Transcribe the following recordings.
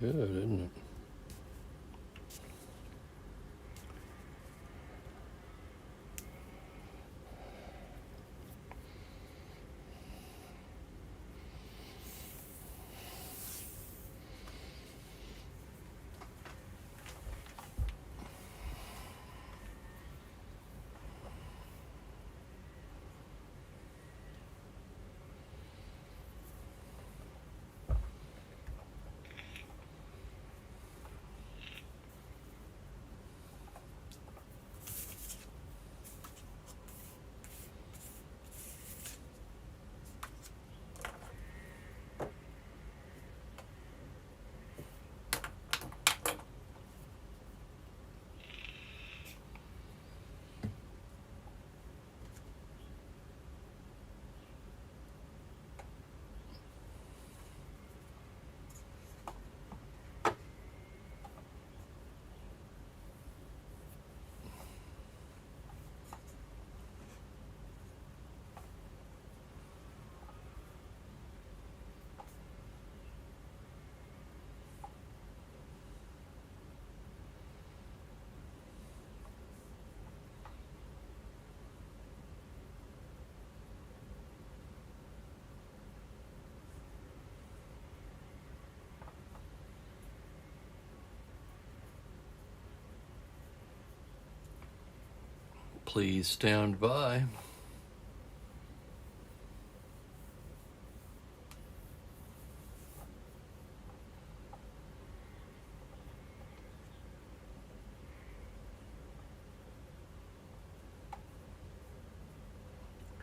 Good, isn't it? Please stand by.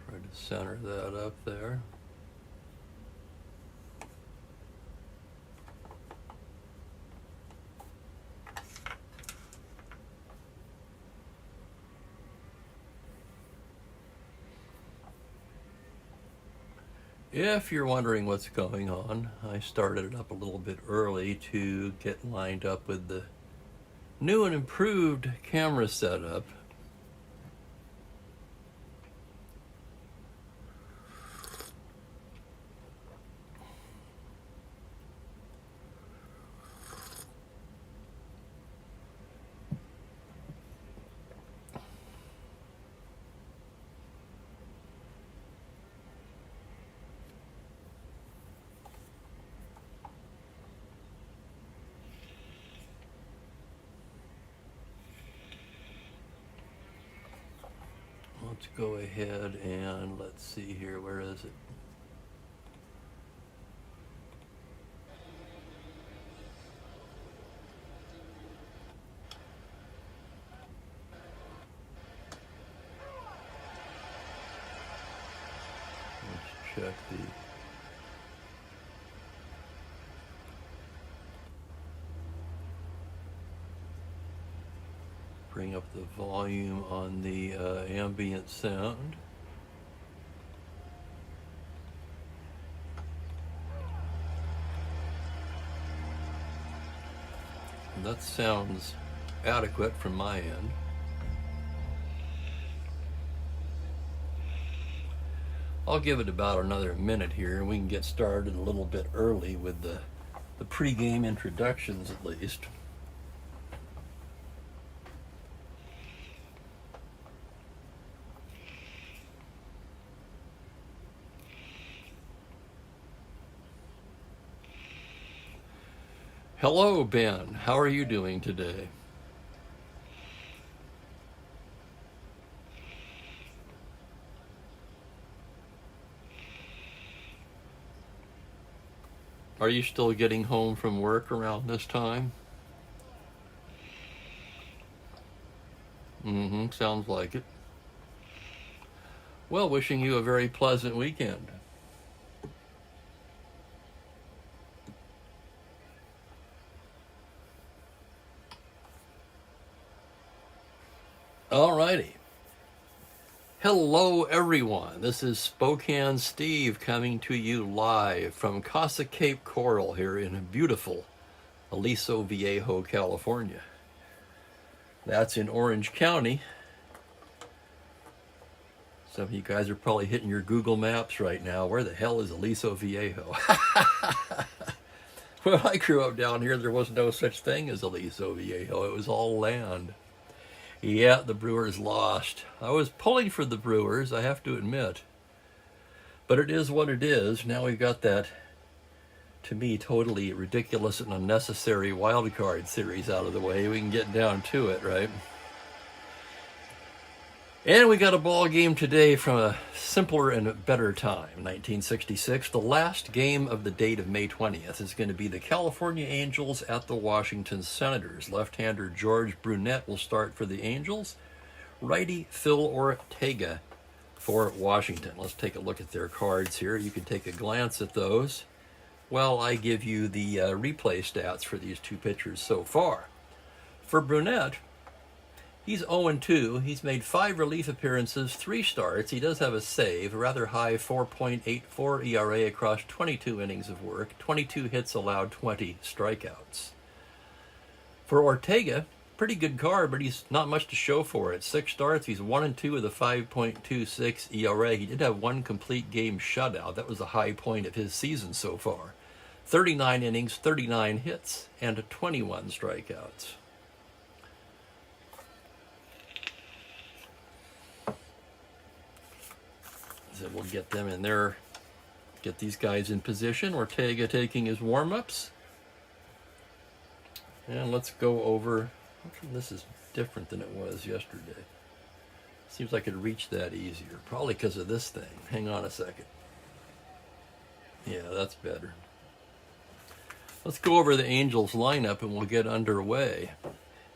Try to center that up there. If you're wondering what's going on, I started it up a little bit early to get lined up with the new and improved camera setup. Let's go ahead and let's see here, where is it? Let's check the bring up the volume on the ambient sound. That sounds adequate from my end. I'll give it about another minute here and we can get started a little bit early with the pre-game introductions at least. Hello, Ben. How are you doing today? Are you still getting home from work around this time? Sounds like it. Well, wishing you a very pleasant weekend. Alrighty. Hello, everyone. This is Spokane Steve coming to you live from Casa Cape Coral here in beautiful Aliso Viejo, California. That's in Orange County. Some of you guys are probably hitting your Google Maps right now. Where the hell is Aliso Viejo? When I grew up down here, there was no such thing as Aliso Viejo. It was all land. Yeah, the Brewers lost. I was pulling for the Brewers, I have to admit. But it is what it is. Now we've got that, to me, totally ridiculous and unnecessary wild card series out of the way. We can get down to it, right? And we got a ball game today from a simpler and better time, 1966. The last game of the date of May 20th is going to be the California Angels at the Washington Senators. Left-hander George Brunette will start for the Angels. Righty Phil Ortega for Washington. Let's take a look at their cards here. You can take a glance at those while I give you the replay stats for these two pitchers so far. For Brunette, he's 0-2. He's made 5 relief appearances, 3 starts. He does have a save, a rather high 4.84 ERA across 22 innings of work, 22 hits allowed, 20 strikeouts. For Ortega, pretty good card, but he's not much to show for it. 6 starts, he's 1-2 with a 5.26 ERA. He did have 1 complete game shutout. That was the high point of his season so far. 39 innings, 39 hits, and 21 strikeouts. So we'll get them in there, get these guys in position. Ortega taking his warm-ups. And let's go over, this is different than it was yesterday. Seems like I could reach that easier, probably because of this thing. Hang on a second. Yeah, that's better. Let's go over the Angels lineup and we'll get underway.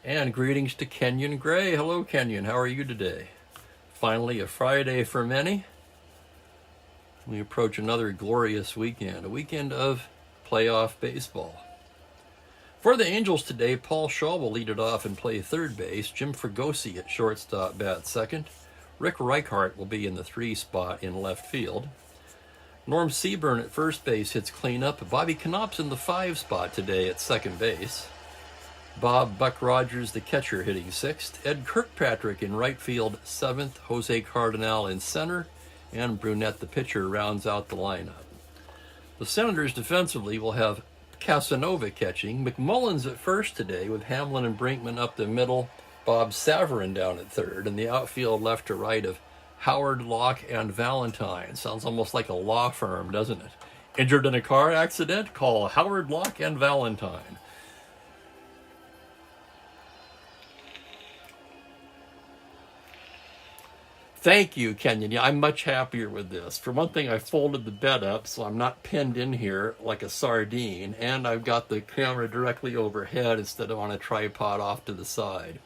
And greetings to Kenyon Gray. Hello, Kenyon. How are you today? Finally, a Friday for many. We approach another glorious weekend, a weekend of playoff baseball. For the Angels today, Paul Shaw will lead it off and play third base. Jim Fregosi at shortstop bats second. Rick Reichart will be in the 3 spot in left field. Norm Seaburn at first base hits cleanup. Bobby Knopp's in the 5 spot today at second base. Bob Buck Rogers, the catcher, hitting 6th. Ed Kirkpatrick in right field 7th. Jose Cardinal in center. And Brunette, the pitcher, rounds out the lineup. The Senators defensively will have Casanova catching. McMullins at first today with Hamlin and Brinkman up the middle. Bob Savarin down at third. And the outfield left to right of Howard, Locke, and Valentine. Sounds almost like a law firm, doesn't it? Injured in a car accident? Call Howard, Locke, and Valentine. Thank you, Kenyon. Yeah, I'm much happier with this. For one thing, I folded the bed up so I'm not pinned in here like a sardine, and I've got the camera directly overhead instead of on a tripod off to the side.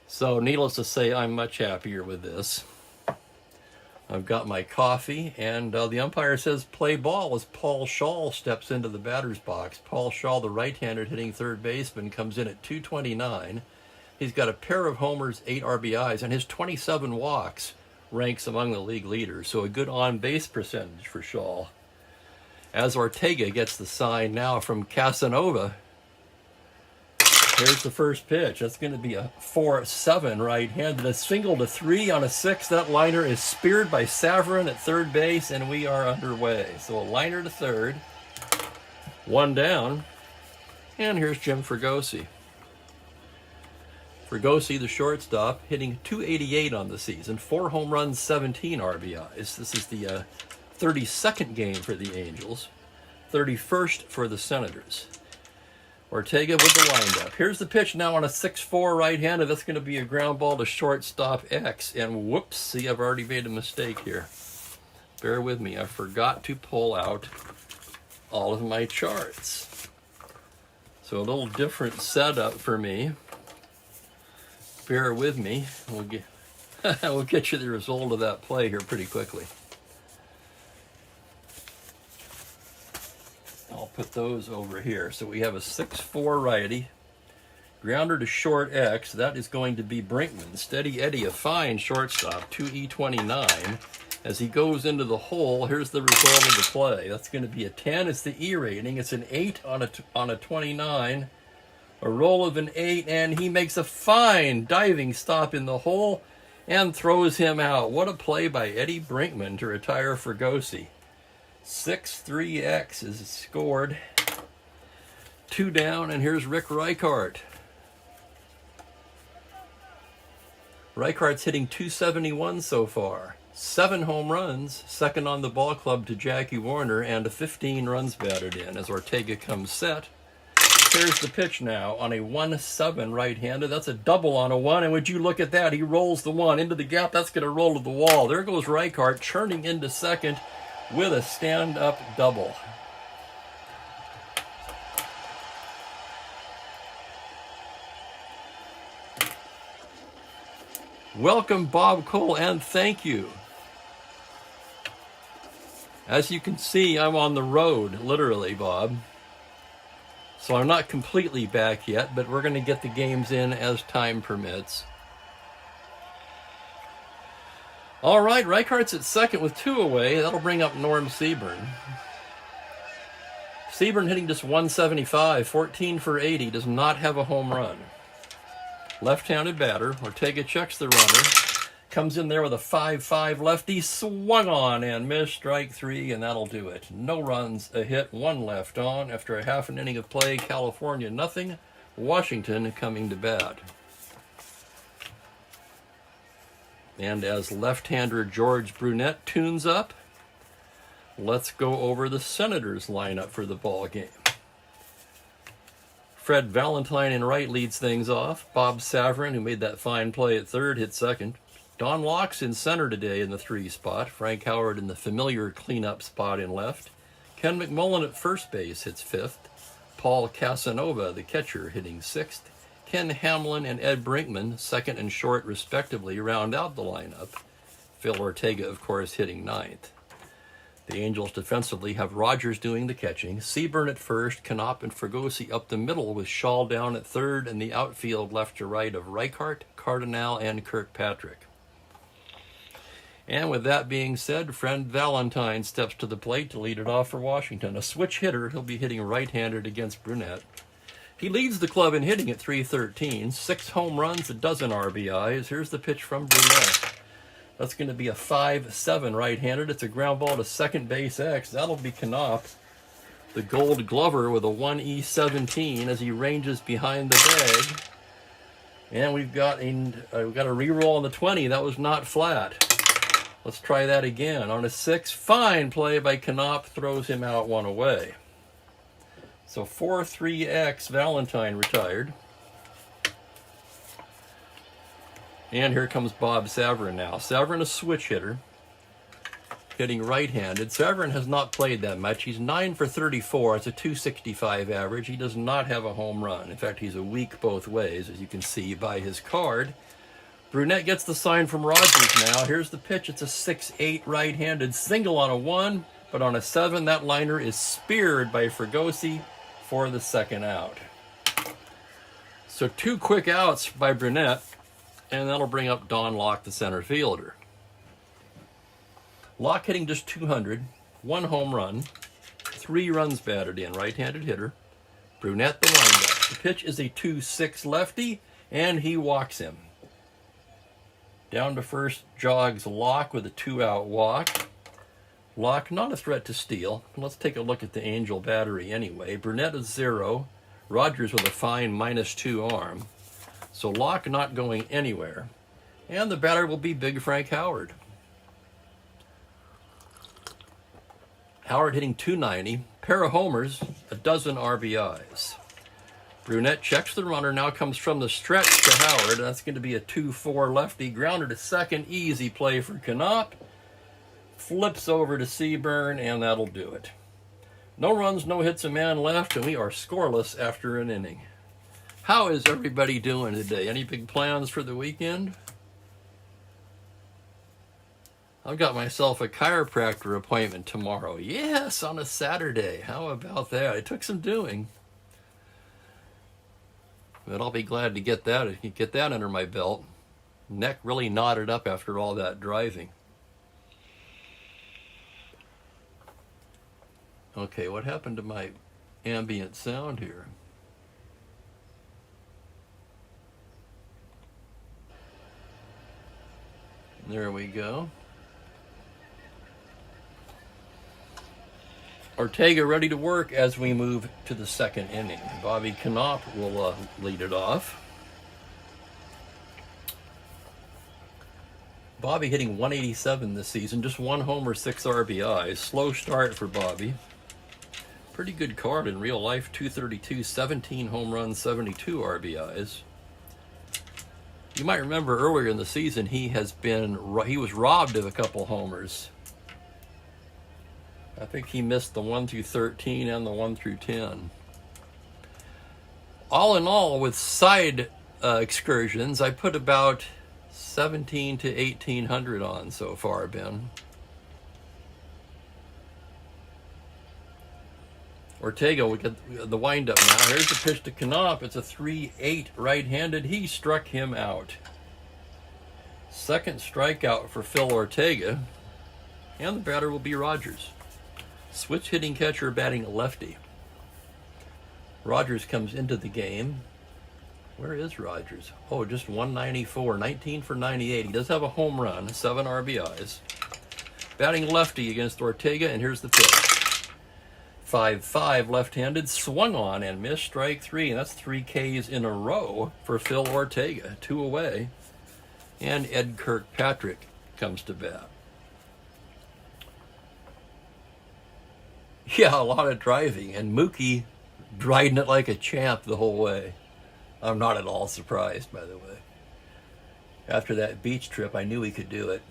So needless to say, I'm much happier with this. I've got my coffee, and the umpire says play ball as Paul Shaw steps into the batter's box. Paul Shaw, the right-handed hitting third baseman, comes in at 229. He's got a pair of homers, 8 RBIs, and his 27 walks ranks among the league leaders. So a good on-base percentage for Shaw. As Ortega gets the sign now from Casanova. Here's the first pitch. That's going to be a 4-7 right-handed. A single to 3 on a 6. That liner is speared by Savarin at third base, and we are underway. So a liner to third. 1 down. And here's Jim Fregosi. Fregosi, the shortstop, hitting .288 on the season, 4 home runs, 17 RBIs. This is the 32nd game for the Angels, 31st for the Senators. Ortega with the windup. Here's the pitch now on a 6-4 right-handed. That's going to be a ground ball to shortstop X. And whoops, see, I've already made a mistake here. Bear with me. I forgot to pull out all of my charts. So a little different setup for me. Bear with me. We'll get you the result of that play here pretty quickly. I'll put those over here. So we have a 6-4 righty. Grounder to short X. That is going to be Brinkman. Steady Eddie, a fine shortstop, 2E29. As he goes into the hole, here's the result of the play. That's going to be a 10. It's the E rating. It's an 8 on a 29. A roll of an 8, and he makes a fine diving stop in the hole and throws him out. What a play by Eddie Brinkman to retire Fregosi. 6-3X is scored. 2 down, and here's Rick Reichart. Reichart's hitting .271 so far. 7 home runs, second on the ball club to Jackie Warner, and 15 runs batted in as Ortega comes set. Here's the pitch now on a 1-7 right-handed. That's a double on a 1, and would you look at that? He rolls the 1 into the gap. That's going to roll to the wall. There goes Reichart churning into second with a stand-up double. Welcome, Bob Cole, and thank you. As you can see, I'm on the road, literally, Bob. So I'm not completely back yet, but we're going to get the games in as time permits. All right, Reichart's at second with 2 away. That'll bring up Norm Seaburn. Seaburn hitting just .175, 14 for 80, does not have a home run. Left-handed batter. Ortega checks the runner. Comes in there with a 5-5 lefty. Swung on and missed. Strike 3, and that'll do it. No runs, a hit, 1 left on. After a half an inning of play, California nothing. Washington coming to bat. And as left-hander George Brunette tunes up, let's go over the Senators lineup for the ball game. Fred Valentine in right leads things off. Bob Savarin, who made that fine play at third, hit second. Don Locke's in center today in the 3 spot. Frank Howard in the familiar cleanup spot in left. Ken McMullen at first base hits 5th. Paul Casanova, the catcher, hitting 6th. Ken Hamlin and Ed Brinkman, second and short respectively, round out the lineup. Phil Ortega, of course, hitting 9th. The Angels defensively have Rogers doing the catching, Seaburn at first, Knopp and Fregosi up the middle with Shaw down at third, and the outfield left to right of Reichart, Cardinal, and Kirkpatrick. And with that being said, Fred Valentine steps to the plate to lead it off for Washington. A switch hitter, he'll be hitting right-handed against Brunette. He leads the club in hitting at .313, 6 home runs, a dozen RBIs. Here's the pitch from Brunette. That's going to be a 5-7 right-handed. It's a ground ball to second base X. That'll be Knopp, the Gold Glover, with a 1E17 as he ranges behind the bag. And we've got a re-roll on the 20. That was not flat. Let's try that again. On a 6, fine play by Knopp, throws him out 1 away. So 4-3X, Valentine retired. And here comes Bob Savarin now. Savarin, a switch hitter, hitting right-handed. Savarin has not played that much. He's 9 for 34. It's a .265 average. He does not have a home run. In fact, he's a weak both ways, as you can see by his card. Brunette gets the sign from Rogers now. Here's the pitch. It's a 6-8 right-handed single on a 1, but on a 7, that liner is speared by Fregosi for the second out. So 2 quick outs by Brunette. And that'll bring up Don Locke, the center fielder. Locke hitting just 200, 1 home run, 3 runs batted in, right-handed hitter. Brunette the windup. The pitch is a 2-6 lefty, and he walks him. Down to first jogs Locke with a 2-out walk. Locke not a threat to steal. Let's take a look at the Angel battery anyway. Brunette is 0. Rogers with a fine -2 arm. So Locke not going anywhere. And the batter will be Big Frank Howard. Howard hitting .290. Pair of homers, a dozen RBIs. Brunette checks the runner, now comes from the stretch to Howard. That's going to be a 2-4 lefty. Grounder to second, easy play for Knopp. Flips over to Seaburn, and that'll do it. No runs, no hits, a man left, and we are scoreless after an inning. How is everybody doing today? Any big plans for the weekend? I've got myself a chiropractor appointment tomorrow. Yes, on a Saturday. How about that? It took some doing. But I'll be glad to get that under my belt. Neck really knotted up after all that driving. Okay, what happened to my ambient sound here? There we go. Ortega ready to work as we move to the second inning. Bobby Knopp will lead it off. Bobby hitting 187 this season, just 1 homer, 6 RBIs. Slow start for Bobby. Pretty good card in real life, 232, 17 home runs, 72 RBIs. You might remember earlier in the season he was robbed of a couple homers. I think he missed the 1 through 13 and the 1 through 10. All in all, with side excursions, I put about 17 to 1800 on so far, Ben. Ortega will get the windup now. Here's the pitch to Knopp. It's a 3-8 right-handed. He struck him out. Second strikeout for Phil Ortega. And the batter will be Rogers. Switch hitting catcher batting lefty. Rogers comes into the game. Where is Rogers? Oh, just 194, 19 for 98. He does have a home run, 7 RBIs. Batting lefty against Ortega, and here's the pitch. 5-5 left-handed, swung on and missed, strike 3, and that's 3 Ks in a row for Phil Ortega, 2 away. And Ed Kirkpatrick comes to bat. Yeah, a lot of driving, and Mookie riding it like a champ the whole way. I'm not at all surprised, by the way. After that beach trip, I knew he could do it.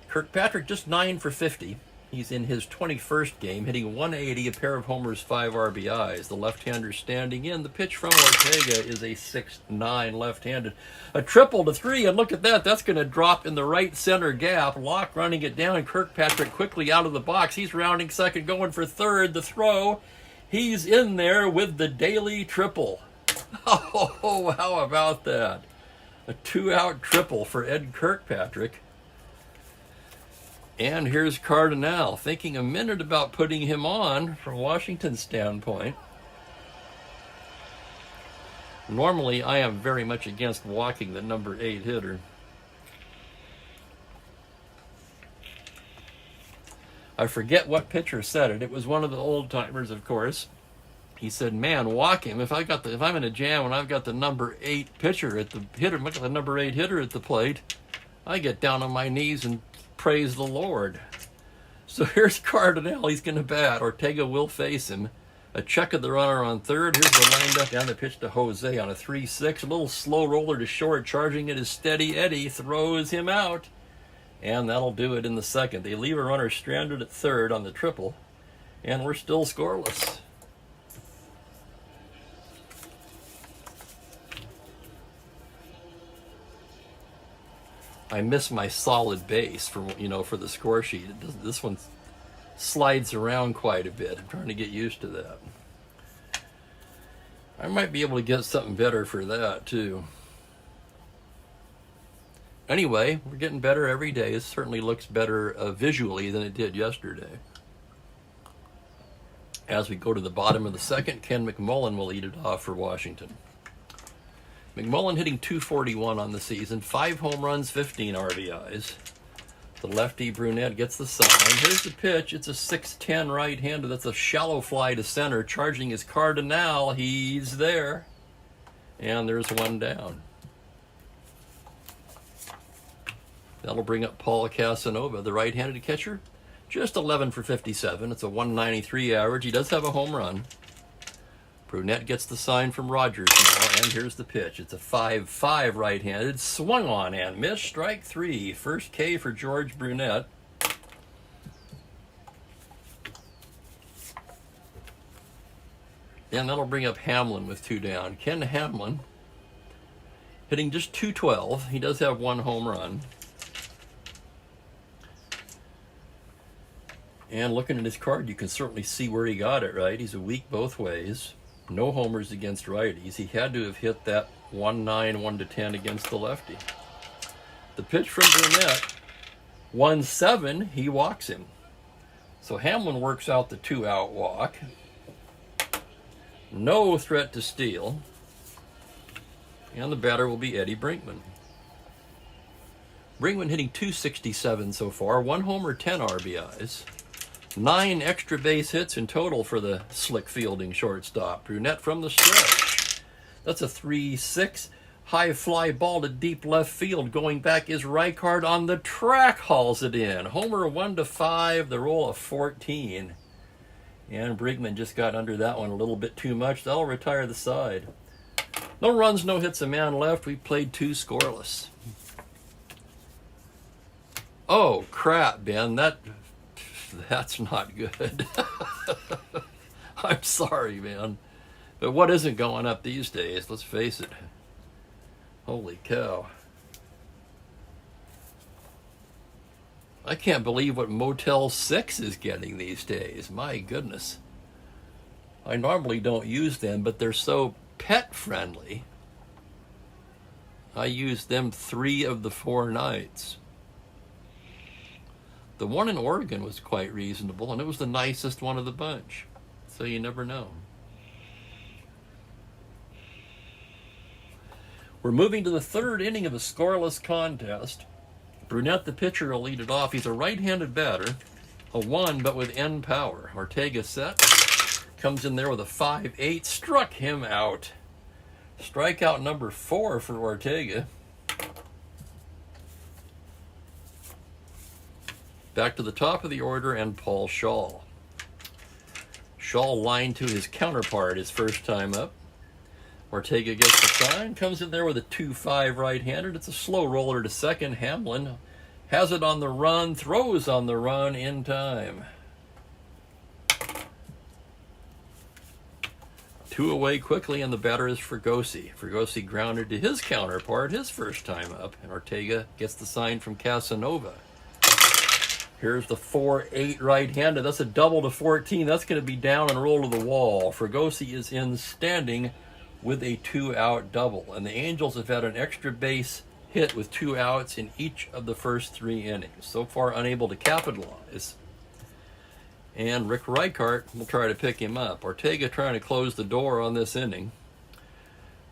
Kirkpatrick just 9 for 50. He's in his 21st game, hitting 180, a pair of homers, 5 RBIs. The left-hander standing in. The pitch from Ortega is a 6-9 left-handed. A triple to 3, and look at that. That's going to drop in the right center gap. Locke running it down, and Kirkpatrick quickly out of the box. He's rounding second, going for third. The throw. He's in there with the daily triple. Oh, how about that? A 2-out triple for Ed Kirkpatrick. And here's Cardinal, thinking a minute about putting him on from Washington's standpoint. Normally, I am very much against walking the number 8 hitter. I forget what pitcher said it. It was one of the old timers, of course. He said, "Man, walk him. If I'm in a jam and I've got the number 8 pitcher at the hitter, look at the number 8 hitter at the plate, I get down on my knees and praise the Lord." So here's Cardinal. He's going to bat. Ortega will face him. A check of the runner on third. Here's the windup down the pitch to Jose on a 3-6. A little slow roller to short. Charging it is Steady Eddie. Throws him out. And that'll do it in the second. They leave a runner stranded at third on the triple. And we're still scoreless. I miss my solid base for the score sheet. This one slides around quite a bit. I'm trying to get used to that. I might be able to get something better for that too. Anyway, we're getting better every day. It certainly looks better visually than it did yesterday. As we go to the bottom of the second, Ken McMullen will lead it off for Washington. McMullen hitting 241 on the season, 5 home runs, 15 RBIs. The lefty Brunette gets the sign. Here's the pitch. It's a 6-10 right-hander. That's a shallow fly to center. Charging his Cardinal. He's there. And there's one down. That'll bring up Paul Casanova, the right-handed catcher. Just 11 for 57. It's a 193 average. He does have a home run. Brunette gets the sign from Rogers now, and here's the pitch. It's a 5-5 right-handed, swung on and missed, strike 3. First K for George Brunette. And that'll bring up Hamlin with 2 down. Ken Hamlin hitting just 212. He does have 1 home run. And looking at his card, you can certainly see where he got it, right? He's a weak both ways. No homers against righties. He had to have hit that 1-9, 1-10 against the lefty. The pitch from Brunette, 1-7, he walks him. So Hamlin works out the 2-out walk. No threat to steal. And the batter will be Eddie Brinkman. Brinkman hitting 267 so far, 1 homer, 10 RBIs. 9 extra base hits in total for the slick fielding shortstop. Brunette from the stretch. That's a 3-6. High fly ball to deep left field. Going back is Reichard on the track, hauls it in. Homer 1-5, the roll of 14. And Brigman just got under that one a little bit too much. That'll retire the side. No runs, no hits, a man left. We played 2 scoreless. Oh, crap, Ben. That's not good. I'm sorry, man. But what isn't going up these days? Let's face it. Holy cow. I can't believe what Motel 6 is getting these days. My goodness. I normally don't use them, but they're so pet friendly. I used them 3 of the 4 nights. The one in Oregon was quite reasonable, and it was the nicest one of the bunch. So you never know. We're moving to the 3rd inning of a scoreless contest. Brunette, the pitcher, will lead it off. He's a right-handed batter, a 1, but with end power. Ortega set, comes in there with a 5-8, struck him out. Strikeout number 4 for Ortega. Back to the top of the order, and Paul Shaw. Shaw lined to his counterpart his first time up. Ortega gets the sign, comes in there with a 2-5 right-handed. It's a slow roller to second. Hamlin has it on the run, throws on the run in time. 2 away quickly, and the batter is Fregosi. Fregosi grounded to his counterpart his first time up, and Ortega gets the sign from Casanova. Here's the 4-8 right-handed. That's a double to 14. That's going to be down and roll to the wall. Fregosi is in standing with a 2-out double. And the Angels have had an extra base hit with 2 outs in each of the first 3 innings. So far unable to capitalize. And Rick Reichard will try to pick him up. Ortega trying to close the door on this inning.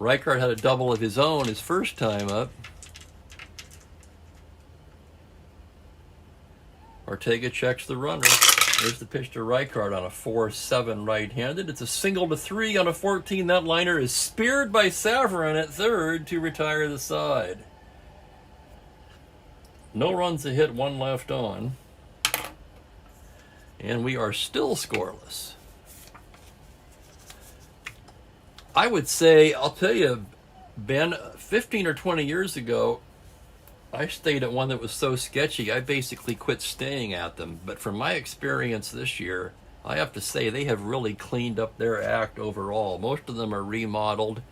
Reichard had a double of his own his first time up. Ortega checks the runner. There's the pitch to Reichard on a 4-7 right-handed. It's a single to 3 on a 14. That liner is speared by Savarin at third to retire the side. No runs a hit, 1 left on. And we are still scoreless. I would say, I'll tell you, Ben, 15 or 20 years ago, I stayed at one that was so sketchy, I basically quit staying at them. But from my experience this year, I have to say they have really cleaned up their act overall. Most of them are remodeled,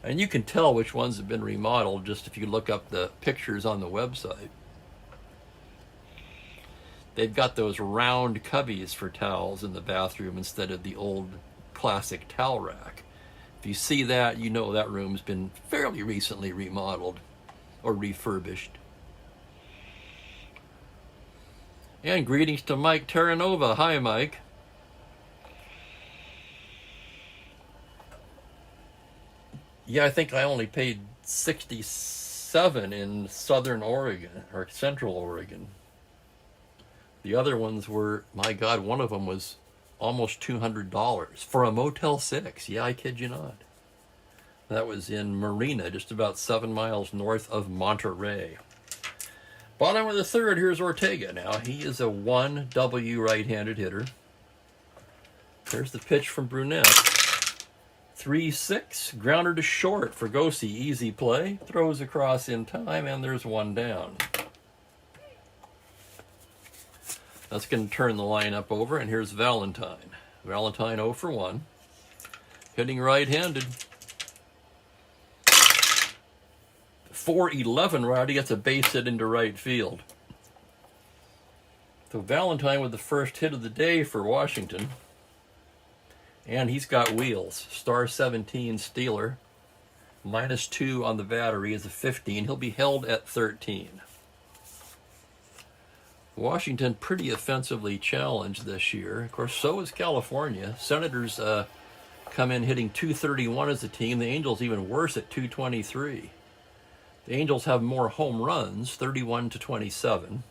and you can tell which ones have been remodeled just if you look up the pictures on the website. They've got those round cubbies for towels in the bathroom instead of the old classic towel rack. If you see that, you know that room's been fairly recently remodeled or refurbished. And greetings to Mike Terranova. Hi, Mike. Yeah, I think I only paid $67 in Southern Oregon, or Central Oregon. The other ones were, my God, one of them was almost $200 for a Motel 6. Yeah, I kid you not. That was in Marina, just about 7 miles north of Monterey. Bottom of the 3rd, here's Ortega now. He is a 1W right-handed hitter. There's the pitch from Brunette. 3-6, grounder to short. Fregosi, easy play. Throws across in time, and there's 1 down. That's going to turn the lineup over, and here's Valentine. Valentine 0 for 1. Hitting right-handed. 4-11 Rowdy gets a base hit into right field. So Valentine with the first hit of the day for Washington. And he's got wheels. Star 17 Steeler. -2 on the battery is a 15. He'll be held at 13. Washington pretty offensively challenged this year. Of course, so is California. Senators come in hitting .231 as a team. The Angels even worse at .223. The Angels have more home runs, 31-27.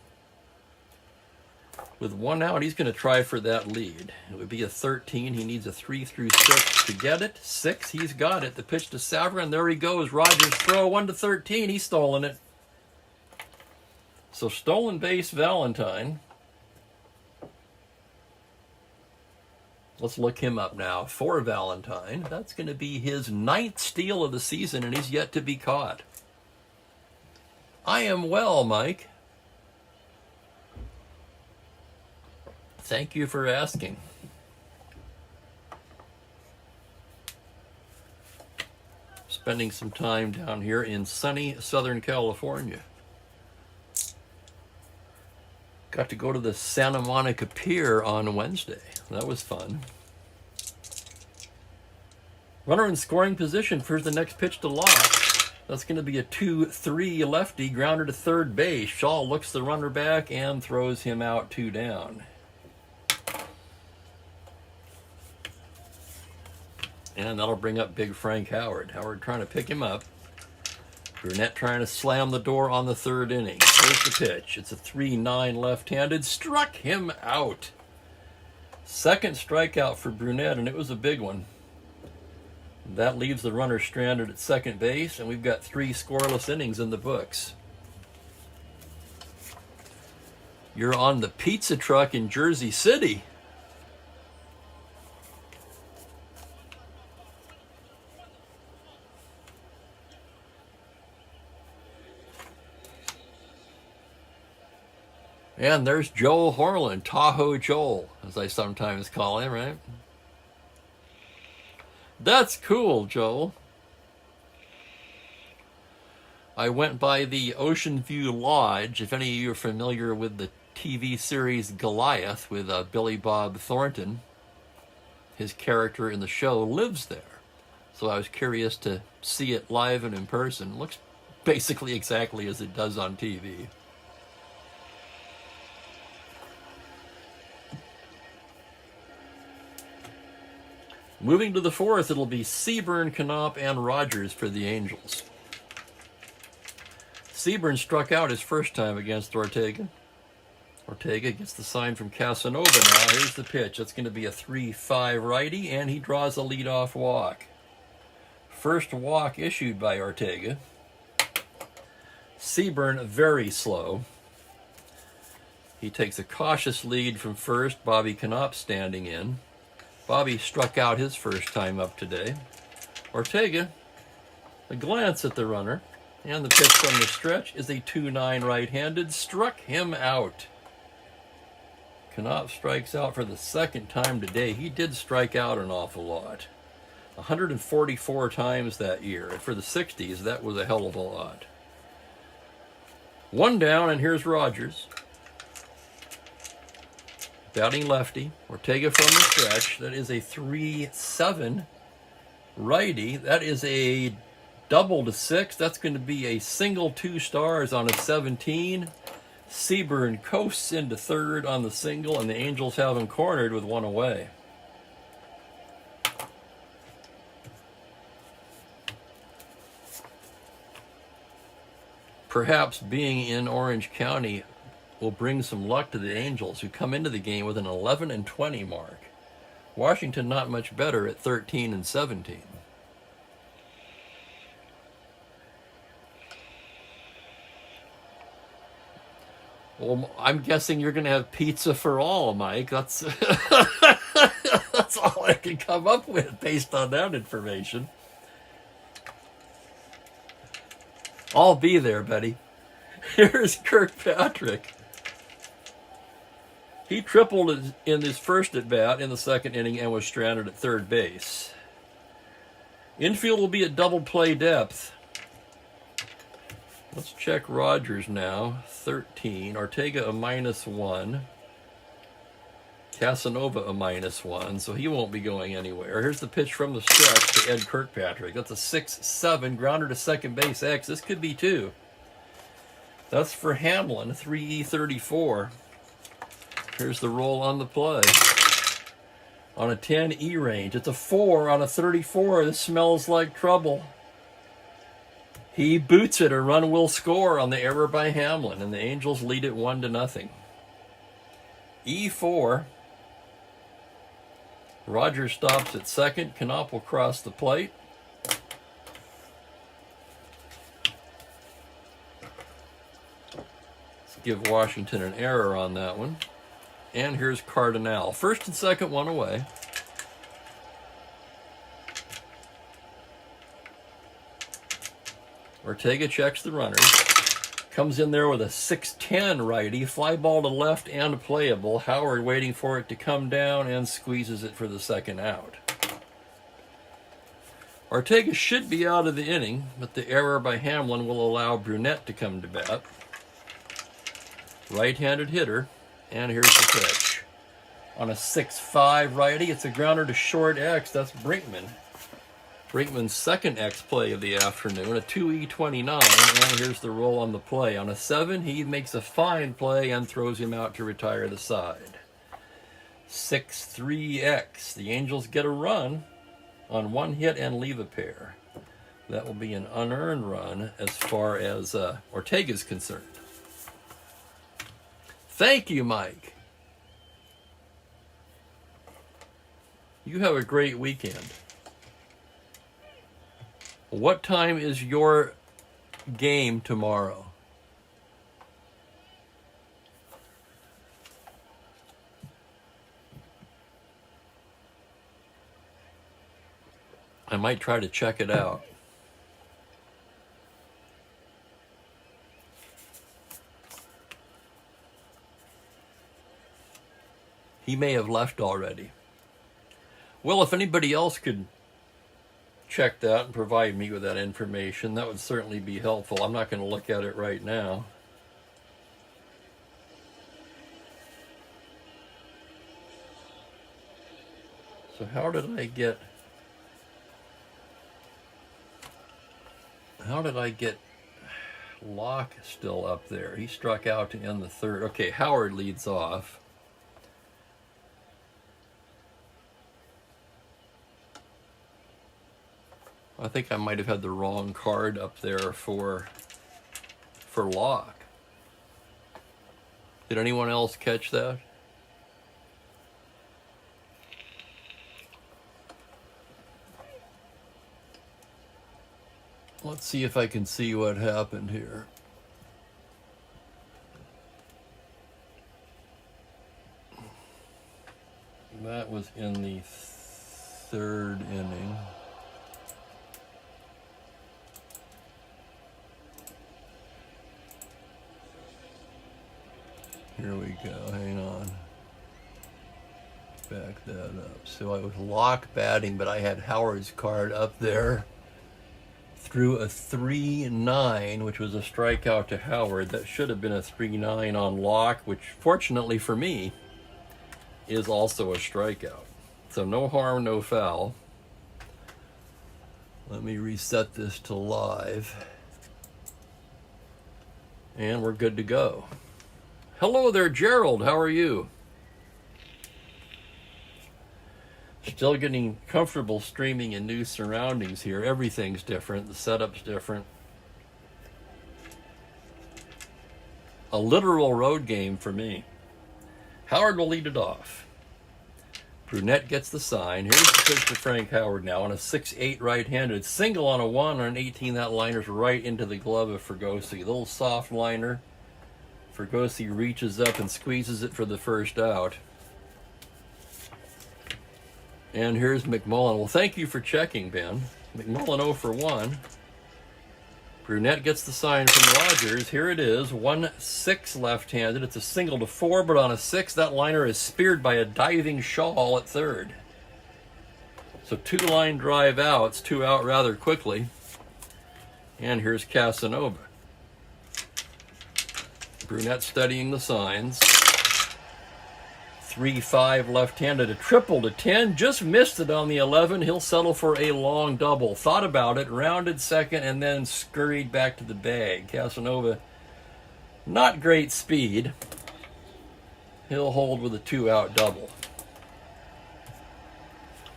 With 1 out, he's going to try for that lead. It would be a 13. He needs a 3 through 6 to get it. 6, he's got it. The pitch to Savran, there he goes. Rogers throw, 1 to 13. He's stolen it. So stolen base Valentine. Let's look him up now. For Valentine, that's going to be his 9th steal of the season, and he's yet to be caught. I am well, Mike. Thank you for asking. Spending some time down here in sunny Southern California. Got to go to the Santa Monica Pier on Wednesday. That was fun. Runner in scoring position for the next pitch to Locke. That's going to be a 2-3 lefty, grounder to third base. Shaw looks the runner back and throws him out 2 down. And that'll bring up big Frank Howard. Howard trying to pick him up. Burnett trying to slam the door on the 3rd inning. Here's the pitch. It's a 3-9 left-handed. Struck him out. 2nd strikeout for Burnett, and it was a big one. That leaves the runner stranded at second base, and we've got 3 scoreless innings in the books. You're on the pizza truck in Jersey City. And there's Joel Horland, Tahoe Joel, as I sometimes call him, right? That's cool, Joel. I went by the Ocean View Lodge. If any of you are familiar with the TV series Goliath with Billy Bob Thornton, his character in the show lives there. So I was curious to see it live and in person. It looks basically exactly as it does on TV. Moving to the 4th, it'll be Seaburn, Knopp, and Rogers for the Angels. Seaburn struck out his first time against Ortega. Ortega gets the sign from Casanova now. Here's the pitch. That's going to be a 3-5 righty, and he draws a leadoff walk. First walk issued by Ortega. Seaburn very slow. He takes a cautious lead from first. Bobby Knopp standing in. Bobby struck out his first time up today. Ortega, a glance at the runner, and the pitch from the stretch is a 2-9 right-handed. Struck him out. Knopp strikes out for the 2nd time today. He did strike out an awful lot. 144 times that year. And for the 60s, that was a hell of a lot. 1 down, and here's Rogers. Batting lefty. Ortega from the stretch. That is a 3-7 righty. That is a double to 6. That's going to be a single 2 stars on a 17. Seaburn coasts into 3rd on the single, and the Angels have him cornered with 1 away. Perhaps being in Orange County will bring some luck to the Angels, who come into the game with an 11-20 mark. Washington not much better at 13-17. Well, I'm guessing you're going to have pizza for all, Mike. That's that's all I can come up with based on that information. I'll be there, buddy. Here's Kirkpatrick. He tripled in his first at-bat in the 2nd inning and was stranded at 3rd base. Infield will be at double play depth. Let's check Rogers now. 13. Ortega a -1. Casanova a -1, so he won't be going anywhere. Here's the pitch from the stretch to Ed Kirkpatrick. That's a 6-7 grounder to second base X. This could be 2. That's for Hamlin, 3E34. Here's the roll on the play. On a 10 E range. It's a 4 on a 34. This smells like trouble. He boots it. A run will score on the error by Hamlin, and the Angels lead it 1-0. E4. Roger stops at second. Knopp will cross the plate. Let's give Washington an error on that one. And here's Cardinal. First and second, one away. Ortega checks the runners. Comes in there with a 6-10 righty. Fly ball to left and playable. Howard waiting for it to come down and squeezes it for the second out. Ortega should be out of the inning, but the error by Hamlin will allow Brunette to come to bat. Right-handed hitter. And here's the pitch. On a 6-5 righty, it's a grounder to short X. That's Brinkman. Brinkman's second X play of the afternoon, a 2E29, and here's the roll on the play. On a 7, he makes a fine play and throws him out to retire the side. 6-3X. The Angels get a run on one hit and leave a pair. That will be an unearned run as far as Ortega's concerned. Thank you, Mike. You have a great weekend. What time is your game tomorrow? I might try to check it out. He may have left already. Well, if anybody else could check that and provide me with that information, that would certainly be helpful. I'm not going to look at it right now. So how did I get Locke still up there? He struck out to end the third. Okay, Howard leads off. I think I might have had the wrong card up there for Locke. Did anyone else catch that? Let's see if I can see what happened here. That was in the third inning. Here we go, hang on. Back that up. So I was Locke batting, but I had Howard's card up there. Threw a 3-9, which was a strikeout to Howard. That should have been a 3-9 on Locke, which fortunately for me is also a strikeout. So no harm, no foul. Let me reset this to live. And we're good to go. Hello there, Gerald. How are you? Still getting comfortable streaming in new surroundings here. Everything's different. The setup's different. A literal road game for me. Howard will lead it off. Brunette gets the sign. Here's the pitch to Frank Howard now on a 6-8 right-handed. Single on a 1 on an 18. That liner's right into the glove of Fregosi. Little soft liner. Fregosi reaches up and squeezes it for the first out. And here's McMullen. Well, thank you for checking, Ben. McMullen 0 for 1. Brunette gets the sign from Rogers. Here it is, 1-6 left-handed. It's a single to 4, but on a 6, that liner is speared by a diving Shaw at third. So 2 line drive outs, 2 out rather quickly. And here's Casanova. Brunette studying the signs. 3-5 left-handed, a triple to 10, just missed it on the 11. He'll settle for a long double. Thought about it, rounded second, and then scurried back to the bag. Casanova, not great speed. He'll hold with a 2-out double.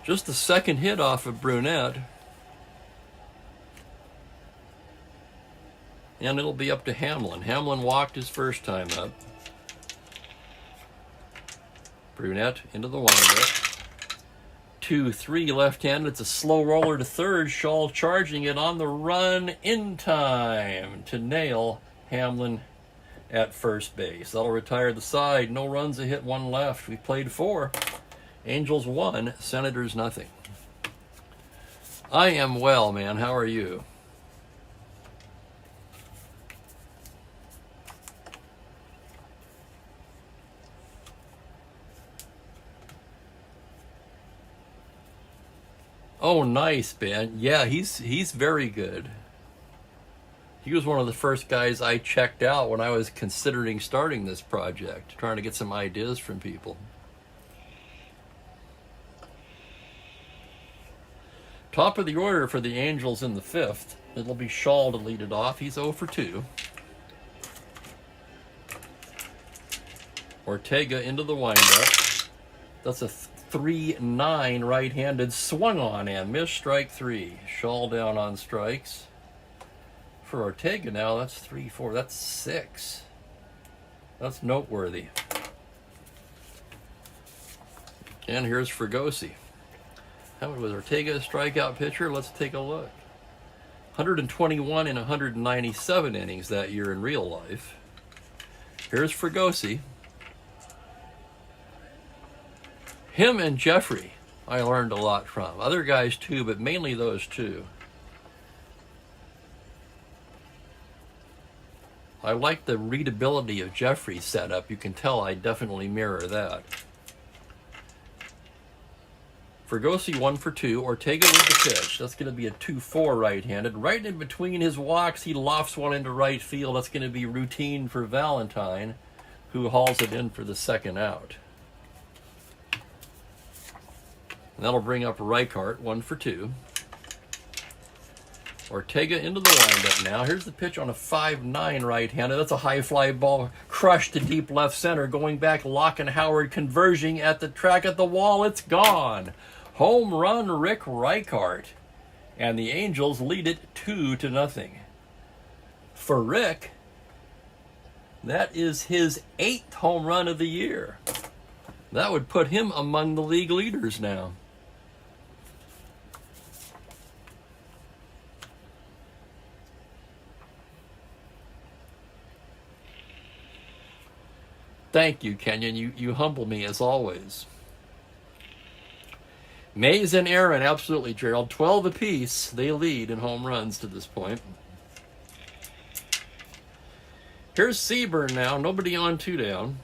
Just the second hit off of Brunette. And it'll be up to Hamlin. Hamlin walked his first time up. Brunette into the windup. 2-3 left-handed. It's a slow roller to third. Shaw charging it on the run in time to nail Hamlin at first base. That'll retire the side. No runs, a hit, one left. We played 4. Angels 1, Senators nothing. I am well, man. How are you? Oh, nice, Ben. Yeah, he's very good. He was one of the first guys I checked out when I was considering starting this project, trying to get some ideas from people. Top of the order for the Angels in the 5th. It'll be Shaw to lead it off. He's 0 for 2. Ortega into the windup. That's a 3-9 right-handed, swung on and missed, strike 3. Shaw down on strikes. For Ortega now, that's 3-4. That's 6. That's noteworthy. And here's Fregosi. How was Ortega a strikeout pitcher? Let's take a look. 121 in 197 innings that year in real life. Here's Fregosi. Him and Jeffrey, I learned a lot from. Other guys too, but mainly those two. I like the readability of Jeffrey's setup. You can tell I definitely mirror that. Fregosi 1 for 2. Ortega with the pitch. That's going to be a 2-4 right-handed. Right in between his walks, he lofts one into right field. That's going to be routine for Valentine, who hauls it in for the second out. And that'll bring up Reichart, 1 for 2. Ortega into the windup now. Here's the pitch on a 5-9 right-handed. That's a high fly ball crushed to deep left center. Going back, Locke and Howard converging at the track at the wall. It's gone. Home run, Rick Reichart. And the Angels lead it 2-0. For Rick, that is his 8th home run of the year. That would put him among the league leaders now. Thank you, Kenyon. You humble me as always. Mays and Aaron, absolutely, Gerald. 12 apiece. They lead in home runs to this point. Here's Seaburn now. Nobody on, 2 down.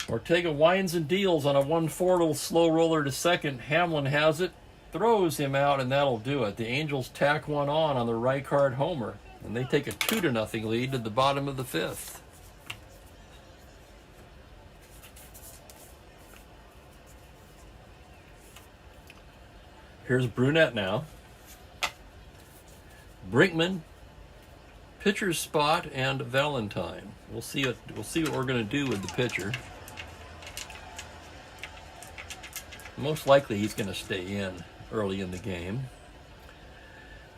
Ortega winds and deals on a 1-4 little slow roller to second. Hamlin has it. Throws him out, and that'll do it. The Angels tack one on the Reichart homer. And they take a 2-0 lead to the bottom of the 5th. Here's Brunette now. Brinkman, pitcher's spot, and Valentine. We'll see what we're going to do with the pitcher. Most likely he's going to stay in early in the game.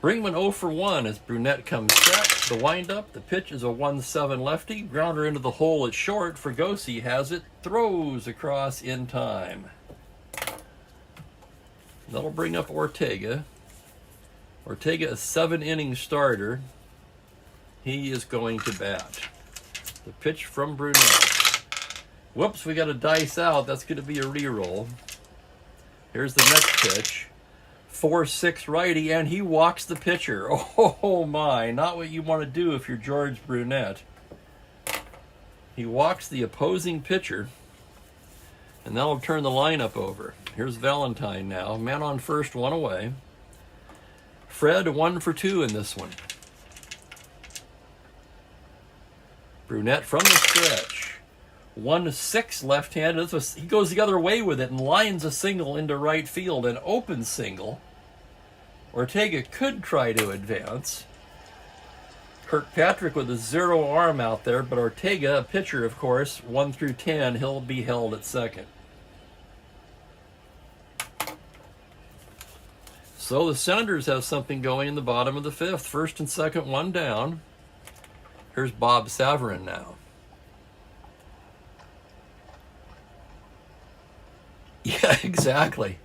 Brinkman 0 for 1 as Brunette comes set. The windup, the pitch is a 1-7 lefty. Grounder into the hole at short. Fregosi has it. Throws across in time. That'll bring up Ortega. Ortega, a 7-inning starter. He is going to bat. The pitch from Brunette. Whoops, we got a dice out. That's going to be a reroll. Here's the next pitch. 4-6 righty, and he walks the pitcher. Oh my, not what you want to do if you're George Brunette. He walks the opposing pitcher, and that'll turn the lineup over. Here's Valentine now. Man on first, 1 away. Fred 1 for 2 in this one. Brunette from the stretch. 1-6 left-handed. He goes the other way with it and lines a single into right field. An open single. Ortega could try to advance. Kirkpatrick with a 0 arm out there, but Ortega, a pitcher, of course, 1 through 10, he'll be held at second. So the Senators have something going in the bottom of the 5th. First and second, 1 down. Here's Bob Savarin now. Yeah, exactly.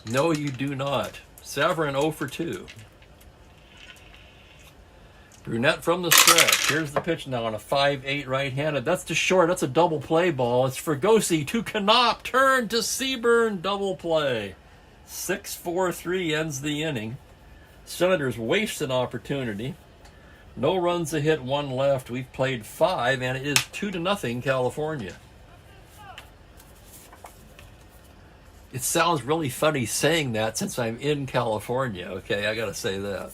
No, you do not. Savarin 0 for 2. Brunette from the stretch. Here's the pitch now on a 5-8 right-handed. That's too short. That's a double play ball. It's Fregosi to Knopp. Turn to Seaburn. Double play. 6-4-3 ends the inning. Senators waste an opportunity. No runs a hit, 1 left. We've played 5, and it is 2-0 California. It sounds really funny saying that since I'm in California. Okay, I gotta say that.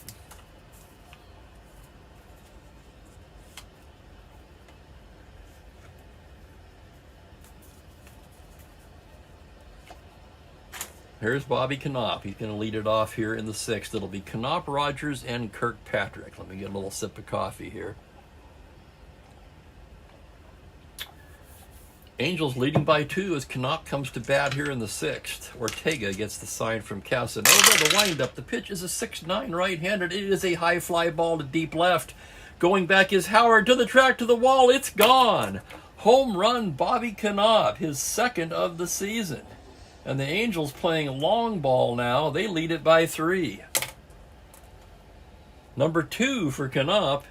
Here's Bobby Knopp. He's going to lead it off here in the 6th. It'll be Knopp, Rogers, and Kirkpatrick. Let me get a little sip of coffee here. Angels leading by 2 as Knopp comes to bat here in the 6th. Ortega gets the sign from Casanova. The windup. The pitch is a 6-9 right-handed. It is a high fly ball to deep left. Going back is Howard to the track, to the wall. It's gone. Home run, Bobby Knopp, his 2nd of the season. And the Angels playing long ball now. They lead it by 3. Number 2 for Knopp.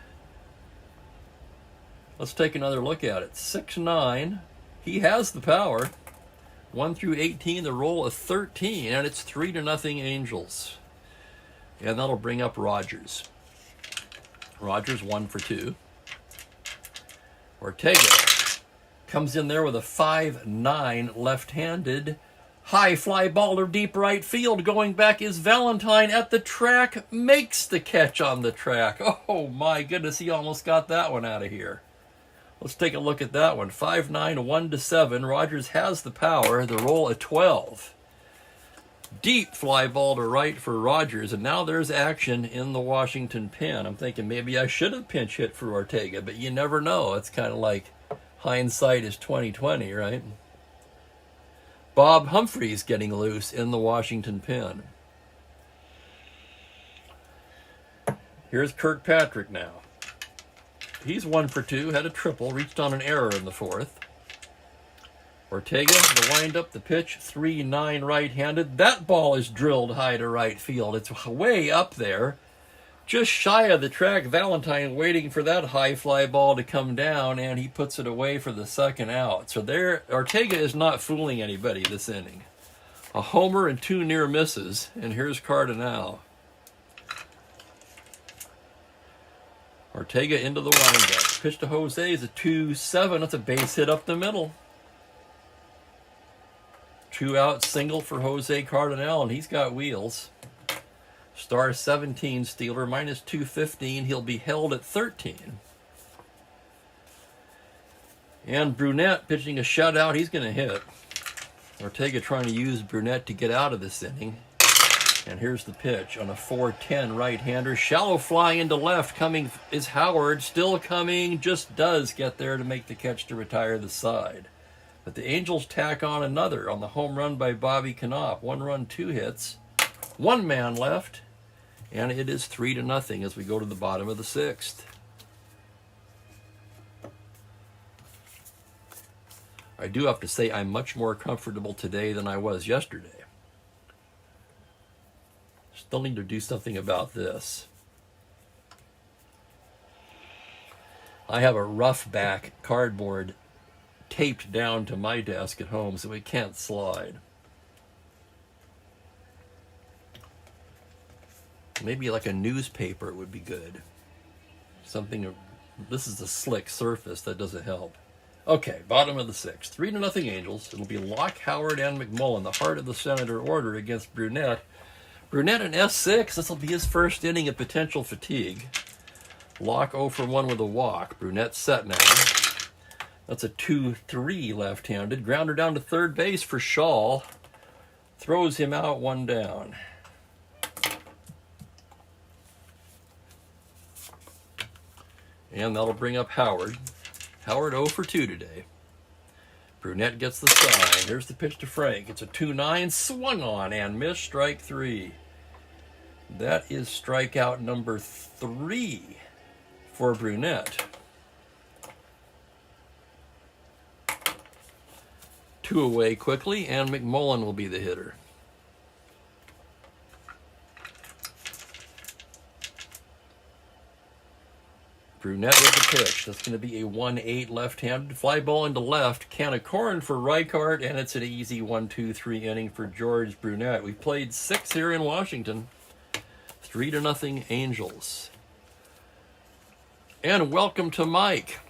Let's take another look at it. 6'9". He has the power. 1 through 18, the roll of 13, and it's 3-0 Angels. And that'll bring up Rogers. Rogers 1 for 2. Ortega comes in there with a 5'9" left-handed. High fly ball to deep right field. Going back is Valentine at the track. Makes the catch on the track. Oh my goodness, he almost got that one out of here. Let's take a look at that one. 5'9", 1-7. Rogers has the power. The roll at 12. Deep fly ball to right for Rogers. And now there's action in the Washington pen. I'm thinking maybe I should have pinch hit for Ortega, but you never know. It's kind of like hindsight is 20/20, right? Bob Humphreys getting loose in the Washington pen. Here's Kirkpatrick now. He's 1 for 2, had a triple, reached on an error in the 4th. Ortega, the windup, the pitch, 3-9 right-handed. That ball is drilled high to right field. It's way up there. Just shy of the track, Valentine waiting for that high fly ball to come down, and he puts it away for the 2nd out. So there, Ortega is not fooling anybody this inning. A homer and 2 near misses, and here's Cardinal. Ortega into the windup. Pitch to Jose is a 2-7. That's a base hit up the middle. 2 out single for Jose Cardinal, and he's got wheels. Star 17 stealer, minus 215. He'll be held at 13. And Brunette pitching a shutout. He's going to hit. Ortega trying to use Brunette to get out of this inning. And here's the pitch on a 4-10 right-hander. Shallow fly into left. Coming is Howard. Still coming. Just does get there to make the catch to retire the side. But the Angels tack on another on the home run by Bobby Knopp. 1 run, 2 hits. 1 man left. And it is 3-0 as we go to the bottom of the 6th. I do have to say I'm much more comfortable today than I was yesterday. Still need to do something about this. I have a rough back cardboard taped down to my desk at home so it can't slide. Maybe like a newspaper would be good. Something, this is a slick surface that doesn't help. Okay, bottom of the 6th. 3-0 Angels. It'll be Locke, Howard, and McMullen, the heart of the Senator order against Brunette. Brunette in S6. This will be his first inning of potential fatigue. Locke 0 for 1 with a walk. Brunette set now. That's a 2-3 left-handed. Grounder down to third base for Shaw. Throws him out, 1 down. And that'll bring up Howard. Howard 0 for 2 today. Brunette gets the sign. Here's the pitch to Frank. It's a 2-9, swung on and missed, strike 3. That is strikeout number 3 for Brunette. 2 away quickly, and McMullen will be the hitter. Brunette with the pitch. That's going to be a 1-8 left-handed. Fly ball into left. Can of corn for Reichart, and it's an easy 1-2-3 inning for George Brunette. We've played 6 here in Washington. 3-0 Angels. And welcome to Mike.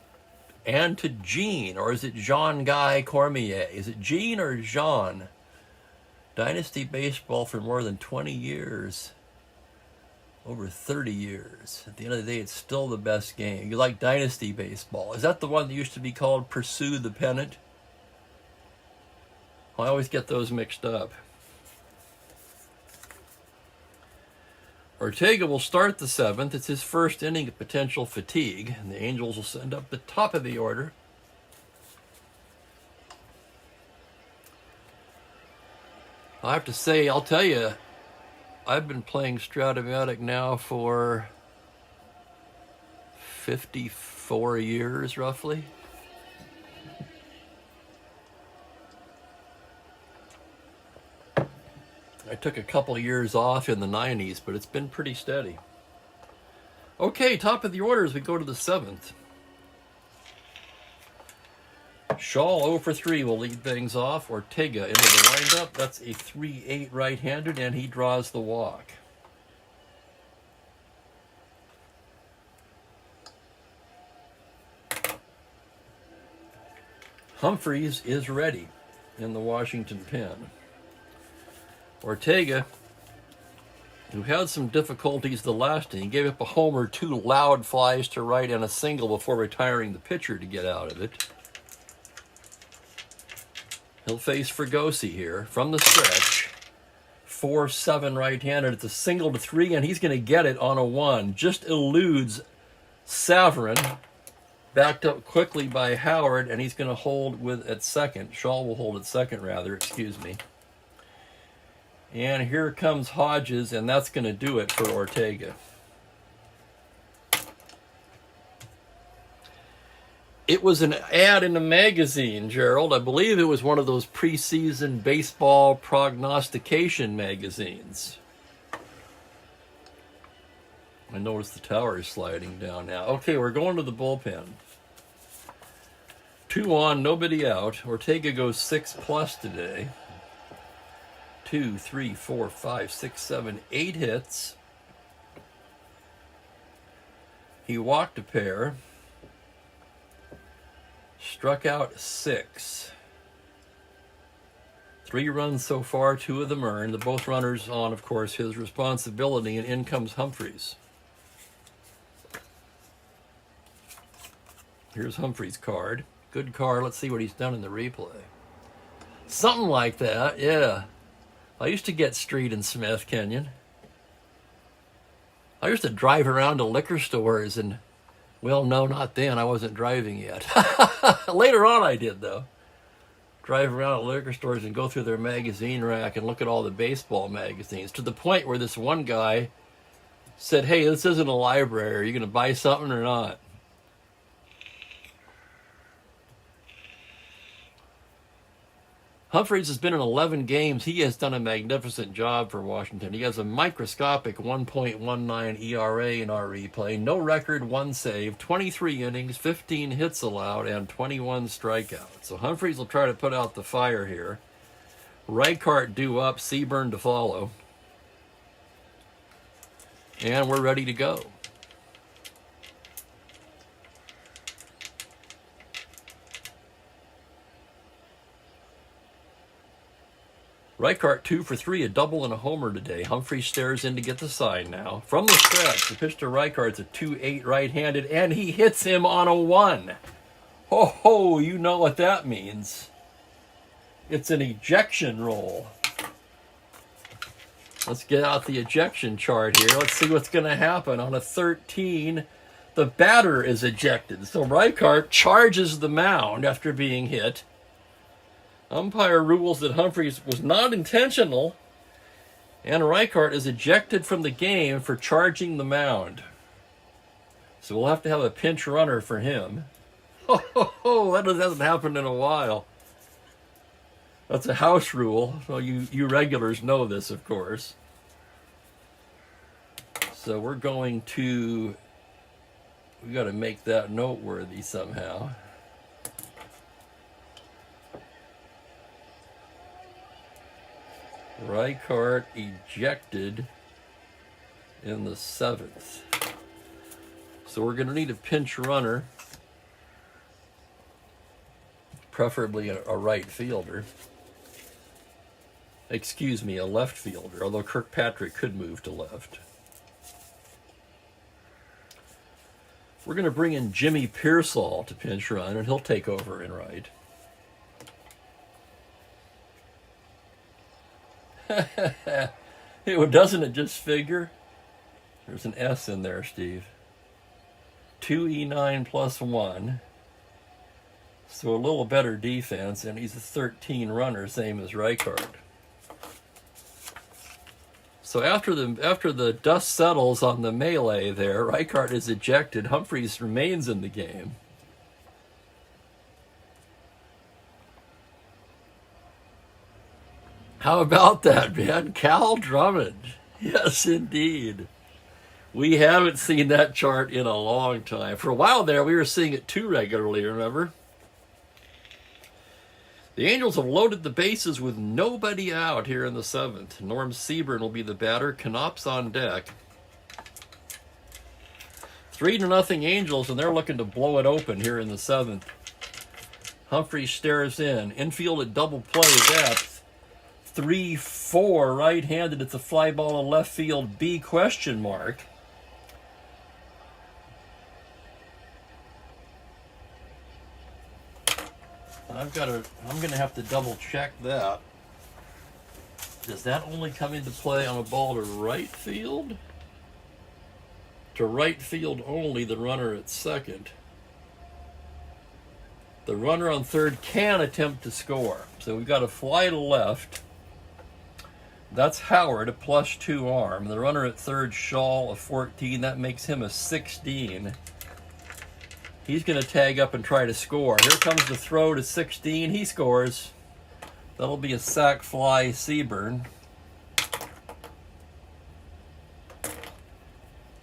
And to Jean, or is it Jean-Guy Cormier? Is it Jean or Jean? Dynasty baseball for more than 20 years. Over 30 years. At the end of the day, it's still the best game. You like Dynasty baseball. Is that the one that used to be called Pursue the Pennant? I always get those mixed up. Ortega will start the 7th. It's his first inning of potential fatigue, and the Angels will send up the top of the order. I have to say, I'll tell you, I've been playing Strat-O-Matic now for 54 years, roughly. I took a couple of years off in the 90s, but it's been pretty steady. Okay, top of the order as we go to the 7th. Shaw 0 for 3 will lead things off. Ortega into the windup. That's a 3-8 right-handed, and he draws the walk. Humphreys is ready in the Washington pen. Ortega, who had some difficulties the last inning, gave up a homer, 2 loud flies to right, and a single before retiring the pitcher to get out of it. He'll face Fregosi here from the stretch. 4-7 right-handed. It's a single to 3, and he's going to get it on a 1. Just eludes Saverin. Backed up quickly by Howard, and he's going to hold at second. Shaw will hold at second, rather, excuse me. And here comes Hodges, and that's going to do it for Ortega. It was an ad in a magazine, Gerald. I believe it was one of those preseason baseball prognostication magazines. I noticed the tower is sliding down now. Okay, we're going to the bullpen. 2 on, nobody out. Ortega goes 6+ today. 2, 3, 4, 5, 6, 7, 8 hits. He walked a pair. Struck out 6. 3 runs so far, 2 of them earned. The both runners on, of course, his responsibility, and in comes Humphreys. Here's Humphreys' card. Good card. Let's see what he's done in the replay. Something like that, yeah. I used to get Street and Smith, Kenyon. I used to drive around to liquor stores and, well, no, not then. I wasn't driving yet. Later on I did, though. Drive around at liquor stores and go through their magazine rack and look at all the baseball magazines, to the point where this one guy said, hey, this isn't a library. Are you going to buy something or not? Humphreys has been in 11 games. He has done a magnificent job for Washington. He has a microscopic 1.19 ERA in our replay. No record, 1 save, 23 innings, 15 hits allowed, and 21 strikeouts. So Humphreys will try to put out the fire here. Reichart due up, Seaburn to follow. And we're ready to go. Reichart 2 for 3, a double and a homer today. Humphreys stares in to get the sign now. From the stretch, the pitch to Reichardt's a 2-8 right-handed, and he hits him on a 1. Ho ho, you know what that means. It's an ejection roll. Let's get out the ejection chart here. Let's see what's going to happen. On a 13, the batter is ejected. So Reichart charges the mound after being hit. Umpire rules that Humphreys was not intentional, and Reichart is ejected from the game for charging the mound. So we'll have to have a pinch runner for him. That hasn't happened in a while. That's a house rule. Well, you regulars know this, of course. So we're going to, we got to make that noteworthy somehow. Reichardt ejected in the 7th. So we're going to need a pinch runner, preferably a right fielder. Excuse me, a left fielder, although Kirkpatrick could move to left. We're going to bring in Jimmy Pearsall to pinch run, and he'll take over in right. Doesn't it just figure? There's an S in there, Steve. 2E9 plus 1. So a little better defense, and he's a 13 runner, same as Reichardt. So after the dust settles on the melee there, Reichardt is ejected. Humphreys remains in the game. How about that, man? Cal Drummond. Yes, indeed. We haven't seen that chart in a long time. For a while there, we were seeing it too regularly, remember? The Angels have loaded the bases with nobody out here in the 7th. Norm Seaburn will be the batter. Knopp's on deck. 3-0 Angels, and they're looking to blow it open here in the 7th. Humphrey stares in. Infield at double play depth. 3-4 right-handed. It's a fly ball in left field. B question mark. I'm going to have to double check that. Does that only come into play on a ball to right field? To right field only, the runner at second. The runner on third can attempt to score. So we've got a fly to left. That's Howard, a +2 arm. The runner at third, Shaw, a 14. That makes him a 16. He's going to tag up and try to score. Here comes the throw to 16. He scores. That'll be a sac fly, Seaburn.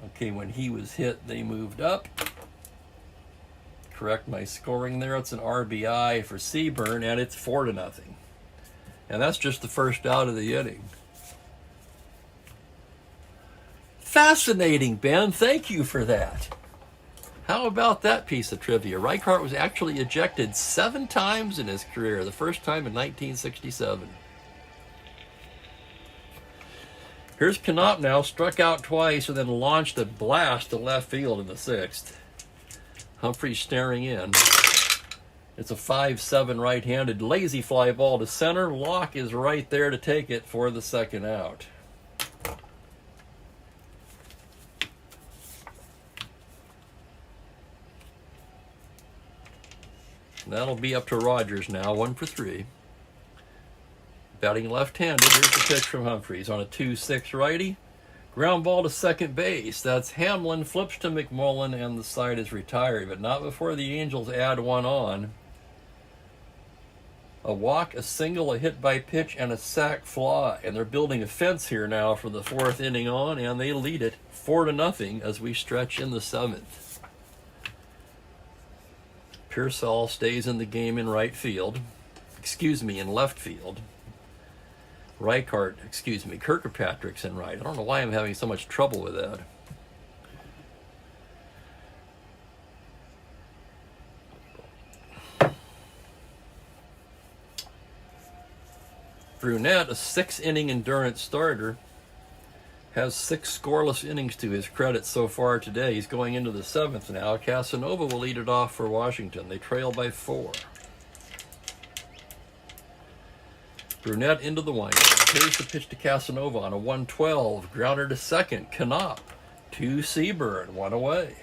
Okay, when he was hit, they moved up. Correct my scoring there. It's an RBI for Seaburn, and it's 4-0. And that's just the first out of the inning. Fascinating, Ben. Thank you for that. How about that piece of trivia? Reichardt was actually ejected 7 times in his career, the first time in 1967. Here's Knopp now, struck out twice and then launched a blast to left field in the 6th. Humphrey staring in. It's a 5-7 right-handed lazy fly ball to center. Locke is right there to take it for the second out. That'll be up to Rogers now, 1 for 3. Batting left-handed, here's the pitch from Humphreys on a 2-6 righty. Ground ball to second base. That's Hamlin, flips to McMullen, and the side is retired, but not before the Angels add one on. A walk, a single, a hit by pitch, and a sac fly. And they're building a fence here now for the 4th inning on, and they lead it 4-0 as we stretch in the 7th. Pearsall stays in the game in right field. In left field. Kirkpatrick's in right. I don't know why I'm having so much trouble with that. Brunette, a 6-inning endurance starter, has 6 scoreless innings to his credit so far today. He's going into the 7th now. Casanova will lead it off for Washington. They trail by 4. Brunette into the windup. Here's the pitch to Casanova on a 1-12. Grounder to second. Knopp to Seaburn. 1 away.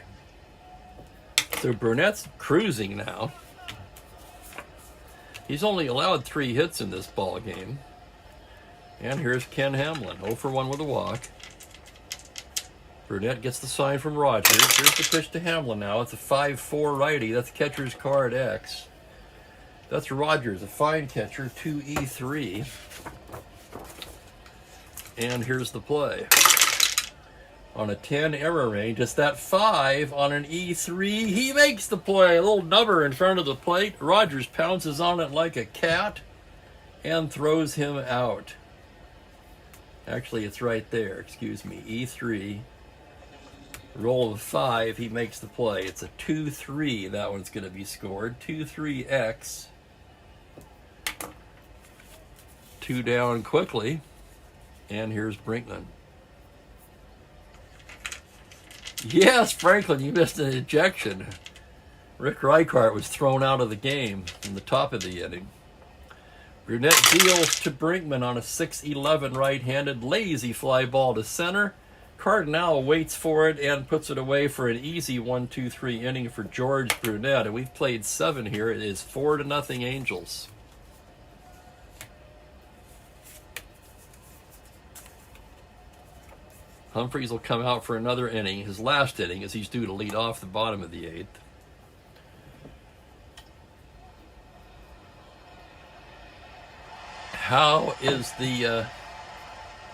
So Brunette's cruising now. He's only allowed 3 hits in this ball game. And here's Ken Hamlin, 0 for 1 with a walk. Brunette gets the sign from Rogers. Here's the pitch to Hamlin now. It's a 5-4 righty. That's catcher's card X. That's Rogers, a fine catcher, 2E3. And here's the play. On a 10 error range, it's that 5 on an E3. He makes the play. A little number in front of the plate. Rogers pounces on it like a cat and throws him out. Actually, it's right there. Excuse me. E3. Roll of 5. He makes the play. It's a 2-3. That one's going to be scored. 2-3X. 2 down quickly. And here's Brinkman. Yes, Franklin, you missed an ejection. Rick Reichart was thrown out of the game in the top of the inning. Brunette deals to Brinkman on a 6-11 right-handed lazy fly ball to center. Cardinal waits for it and puts it away for an easy 1-2-3 inning for George Brunette. And we've played 7 here. It is 4-0 Angels. Humphreys will come out for another inning, his last inning, as he's due to lead off the bottom of the 8th.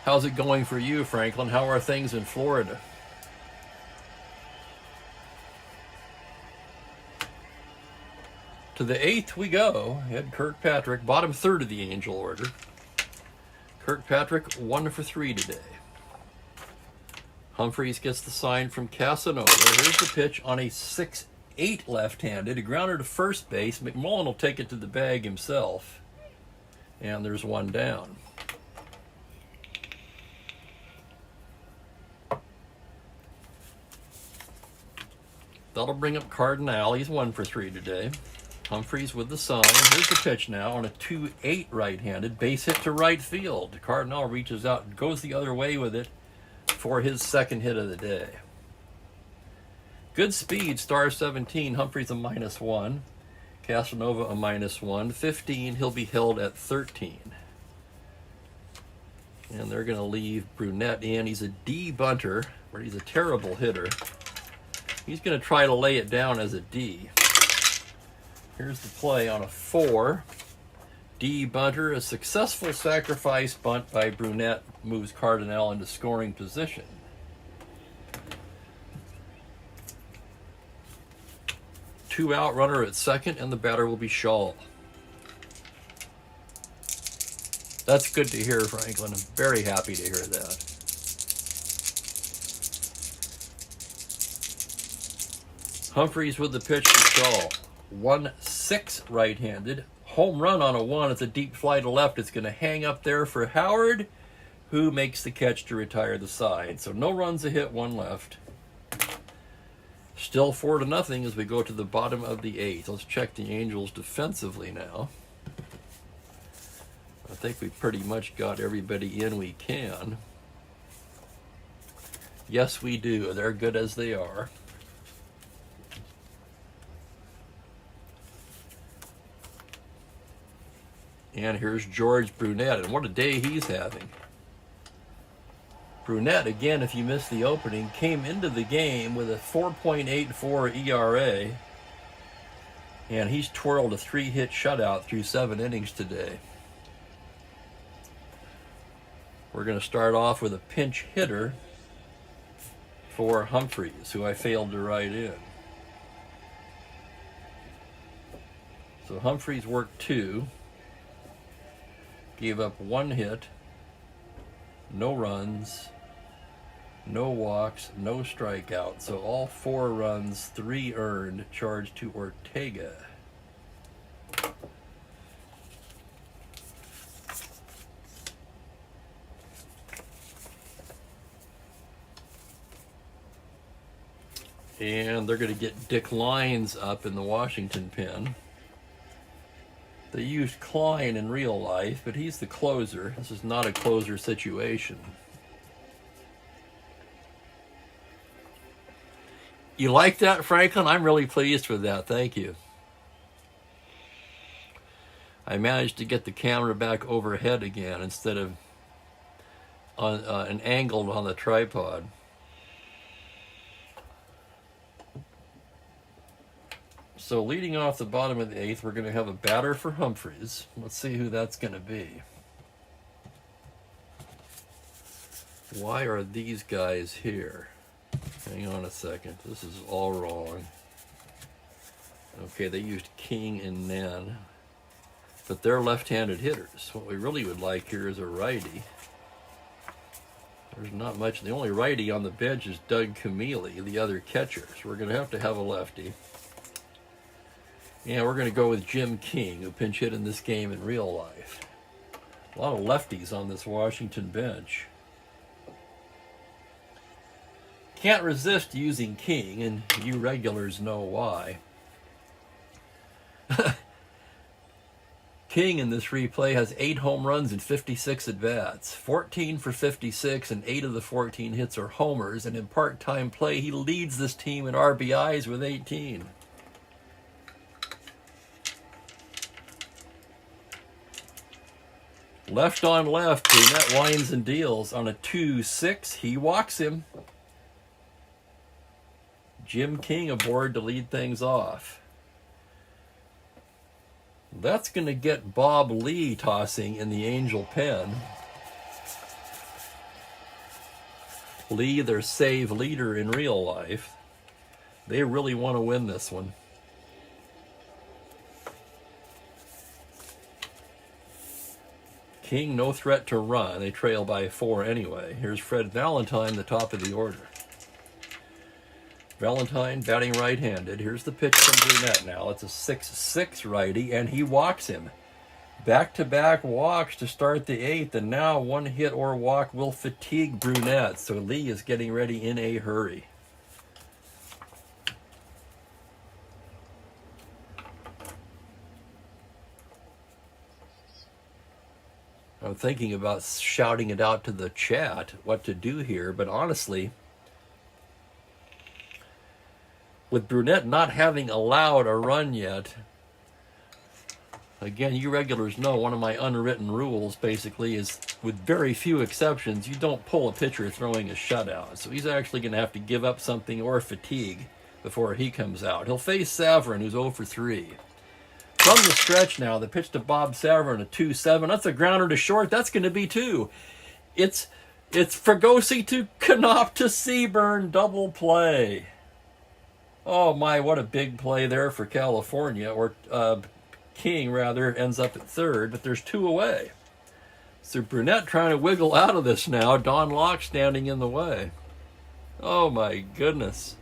How's it going for you, Franklin? How are things in Florida? To the 8th we go. Head Kirkpatrick, bottom third of the Angel order. Kirkpatrick 1 for 3 today. Humphreys gets the sign from Casanova. Here's the pitch on a 6-8 left-handed. A grounder to first base. McMullen will take it to the bag himself. And there's 1 down. That'll bring up Cardinal. He's 1 for 3 today. Humphreys with the sign. Here's the pitch now on a 2-8 right-handed. Base hit to right field. Cardinal reaches out and goes the other way with it for his second hit of the day. Good speed, star 17. Humphreys a -1. Casanova a -1. 15, he'll be held at 13. And they're going to leave Brunette in. He's a D bunter, but he's a terrible hitter. He's going to try to lay it down as a D. Here's the play on a 4. D bunter, a successful sacrifice bunt by Brunette moves Cardinal into scoring position. Two out runner at second, and the batter will be Shaw. That's good to hear, Franklin. I'm very happy to hear that. Humphreys with the pitch to Shaw. 1-6 right-handed. Home run on a 1. It's a deep fly to left. It's going to hang up there for Howard, who makes the catch to retire the side. So no runs a hit, 1 left. Still 4-0 as we go to the bottom of the 8th. Let's check the Angels defensively now. I think we pretty much got everybody in we can. Yes, we do. They're good as they are. And here's George Brunette, and what a day he's having. Brunette, again, if you missed the opening, came into the game with a 4.84 ERA, and he's twirled a 3-hit shutout through 7 innings today. We're going to start off with a pinch hitter for Humphreys, who I failed to write in. So Humphreys worked 2. Gave up 1 hit, no runs, no walks, no strikeouts. So all 4 runs, 3 earned, charged to Ortega. And they're going to get Dick Lines up in the Washington pen. They used Klein in real life, but he's the closer. This is not a closer situation. You like that, Franklin? I'm really pleased with that. Thank you. I managed to get the camera back overhead again instead of on an angled on the tripod. So leading off the bottom of the 8th, we're going to have a batter for Humphreys. Let's see who that's going to be. Why are these guys here? Hang on a second. This is all wrong. Okay, they used king and nan. But they're left-handed hitters. What we really would like here is a righty. There's not much. The only righty on the bench is Doug Camille, the other catcher. So we're going to have a lefty. And we're going to go with Jim King, who pinch hit in this game in real life. A lot of lefties on this Washington bench. Can't resist using King, and you regulars know why. King in this replay has 8 home runs and 56 at-bats, 14 for 56, and 8 of the 14 hits are homers, and in part-time play, he leads this team in RBIs with 18. Left on left, Brunette winds and deals on a 2-6. He walks him. Jim King aboard to lead things off. That's going to get Bob Lee tossing in the Angel pen. Lee, their save leader in real life. They really want to win this one. King, no threat to run. They trail by 4 anyway. Here's Fred Valentine, the top of the order. Valentine batting right-handed. Here's the pitch from Brunette now. It's a 6-6 righty, and he walks him. Back-to-back walks to start the 8th, and now one hit or walk will fatigue Brunette, so Lee is getting ready in a hurry. I'm thinking about shouting it out to the chat, what to do here, but honestly, with Brunette not having allowed a run yet, again, you regulars know one of my unwritten rules basically is, with very few exceptions, you don't pull a pitcher throwing a shutout. So he's actually going to have to give up something or fatigue before he comes out. He'll face Savran, who's 0 for 3. From the stretch now, the pitch to Bob Savran, a 2-7. That's a grounder to short. That's going to be 2. It's Fregosi to Knopp to Seaburn, double play. Oh my, what a big play there for California, or King rather, ends up at 3rd, but there's 2 away. So Brunette trying to wiggle out of this now, Don Locke standing in the way. Oh my goodness.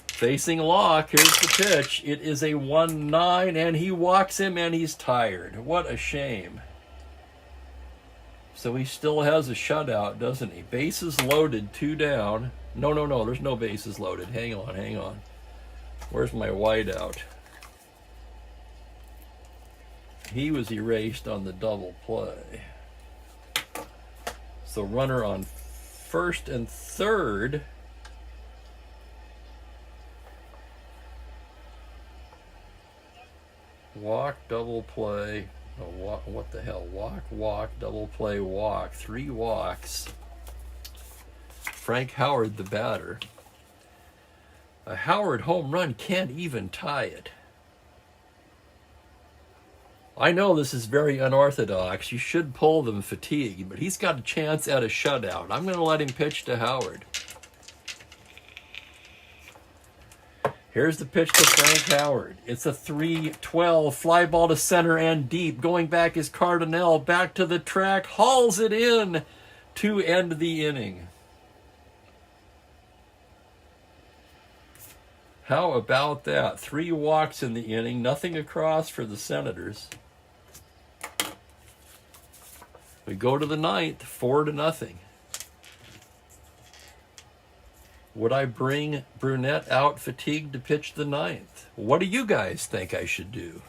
Facing Locke, here's the pitch. It is a 1-9, and he walks him, and he's tired. What a shame. So he still has a shutout, doesn't he? Bases loaded, 2 down. No, there's no bases loaded. Hang on. Where's my whiteout? He was erased on the double play. So runner on 1st and 3rd. Walk, double play. Oh, walk, what the hell? Walk, double play, walk. 3 walks. Frank Howard, the batter. A Howard home run can't even tie it. I know this is very unorthodox. You should pull them fatigued, but he's got a chance at a shutout. I'm going to let him pitch to Howard. Here's the pitch to Frank Howard. It's a 3-12, fly ball to center and deep. Going back is Cardinal, back to the track, hauls it in to end the inning. How about that? 3 walks in the inning, nothing across for the Senators. We go to the 9th, 4-0. Would I bring Brunette out fatigued to pitch the 9th? What do you guys think I should do?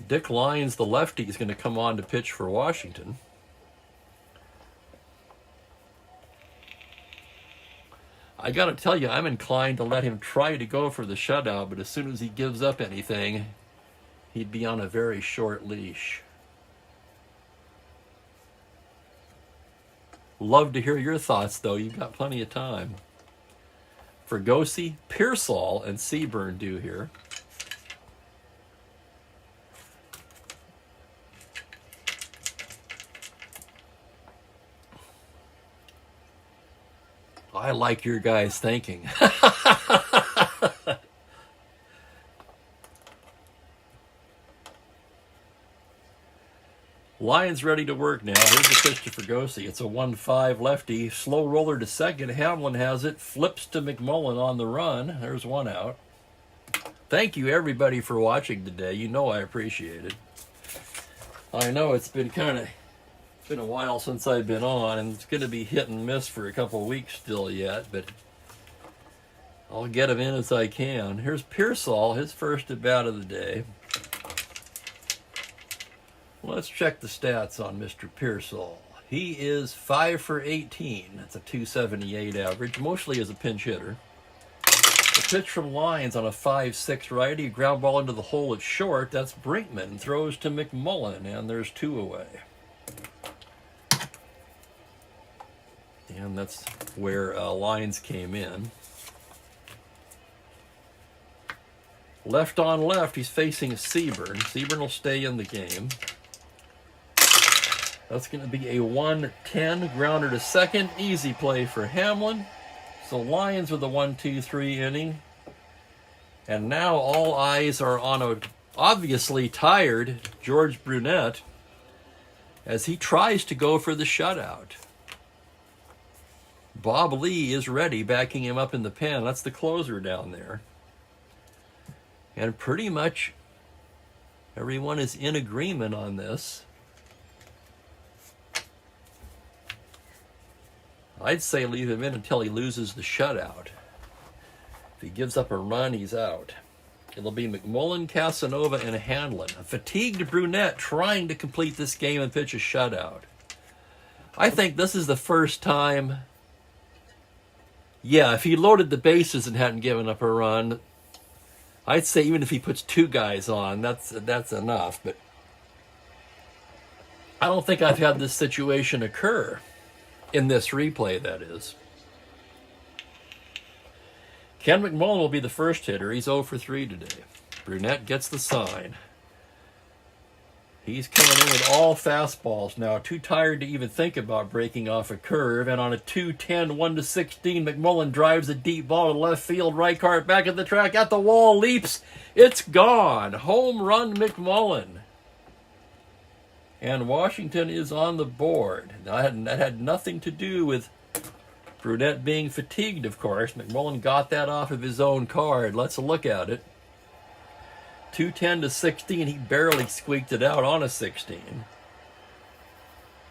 Dick Lyons, the lefty, is going to come on to pitch for Washington. I got to tell you, I'm inclined to let him try to go for the shutout, but as soon as he gives up anything, he'd be on a very short leash. Love to hear your thoughts, though. You've got plenty of time. Fregosi, Pearsall, and Seaburn do here. I like your guys' thinking. Lions ready to work now. Here's the pitch to Fregosi. It's a 1-5 lefty. Slow roller to second. Hamlin has it. Flips to McMullen on the run. There's one out. Thank you, everybody, for watching today. You know I appreciate it. I know it's been a while since I've been on, and it's going to be hit and miss for a couple weeks still yet, but I'll get them in as I can. Here's Pearsall, his first at bat of the day. Let's check the stats on Mr. Pearsall. He is 5 for 18. That's a 278 average, mostly as a pinch hitter. The pitch from Lyons on a 5-6 righty, ground ball into the hole at short. That's Brinkman, throws to McMullen, and there's 2 away. And that's where Lyons came in. Left on left, he's facing Seaburn. Seaburn will stay in the game. That's going to be a 1-10 grounder to second. Easy play for Hamlin. So Lyons with a 1-2-3 inning. And now all eyes are on a obviously tired George Brunette as he tries to go for the shutout. Bob Lee is ready, backing him up in the pen. That's the closer down there. And pretty much everyone is in agreement on this. I'd say leave him in until he loses the shutout. If he gives up a run, he's out. It'll be McMullen, Casanova, and Hanlon. A fatigued Brunette trying to complete this game and pitch a shutout. I think this is the first time. Yeah, if he loaded the bases and hadn't given up a run, I'd say even if he puts 2 guys on, that's enough. But I don't think I've had this situation occur. In this replay, that is. Ken McMullen will be the first hitter. He's 0 for 3 today. Brunette gets the sign. He's coming in with all fastballs now. Too tired to even think about breaking off a curve. And on a 2-10, 1-16, McMullen drives a deep ball to left field. Reichart back at the track, at the wall, leaps. It's gone. Home run McMullen. And Washington is on the board. That had nothing to do with Brunette being fatigued, of course. McMullen got that off of his own card. Let's look at it. 210 to 16. He barely squeaked it out on a 16.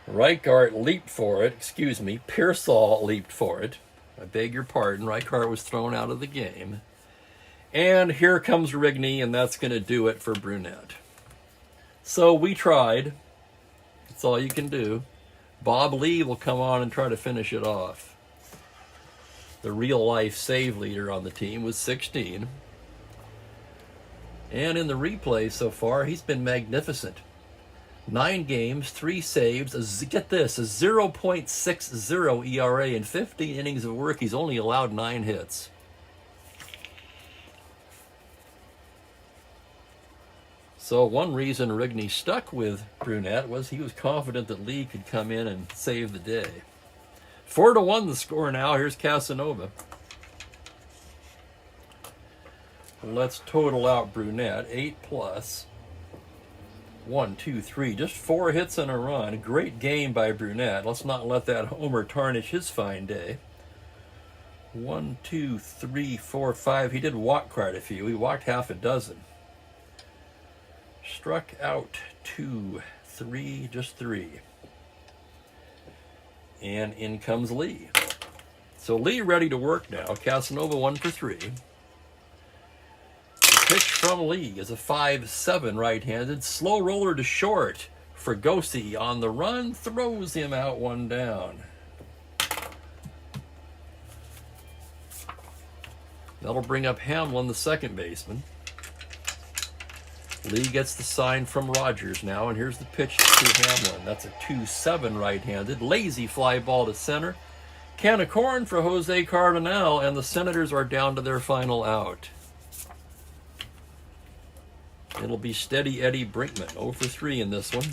Reichart leaped for it. Excuse me. Pearsall leaped for it. I beg your pardon. Reichart was thrown out of the game. And here comes Rigney, and that's going to do it for Brunette. So we tried. That's all you can do. Bob Lee will come on and try to finish it off. The real-life save leader on the team was 16. And in the replay so far, he's been magnificent. 9 games, 3 saves, get this, a 0.60 ERA in 15 innings of work. He's only allowed 9 hits. So one reason Rigney stuck with Brunette was he was confident that Lee could come in and save the day. 4-1 the score now. Here's Casanova. Let's total out Brunette. 8+. 1, 2, 3. Just 4 hits and a run. Great game by Brunette. Let's not let that homer tarnish his fine day. 1, 2, 3, 4, 5. He did walk quite a few. He walked half a dozen. Struck out 2, 3, just 3. And in comes Lee. So Lee ready to work now. Casanova 1 for 3. The pitch from Lee is a 5-7 right-handed. Slow roller to short. Fregosi on the run, throws him out 1 down. That'll bring up Hamlin, the second baseman. Lee gets the sign from Rogers now, and here's the pitch to Hamlin. That's a 2-7 right-handed. Lazy fly ball to center. Can of corn for Jose Cardinal, and the Senators are down to their final out. It'll be steady Eddie Brinkman, 0 for 3 in this one.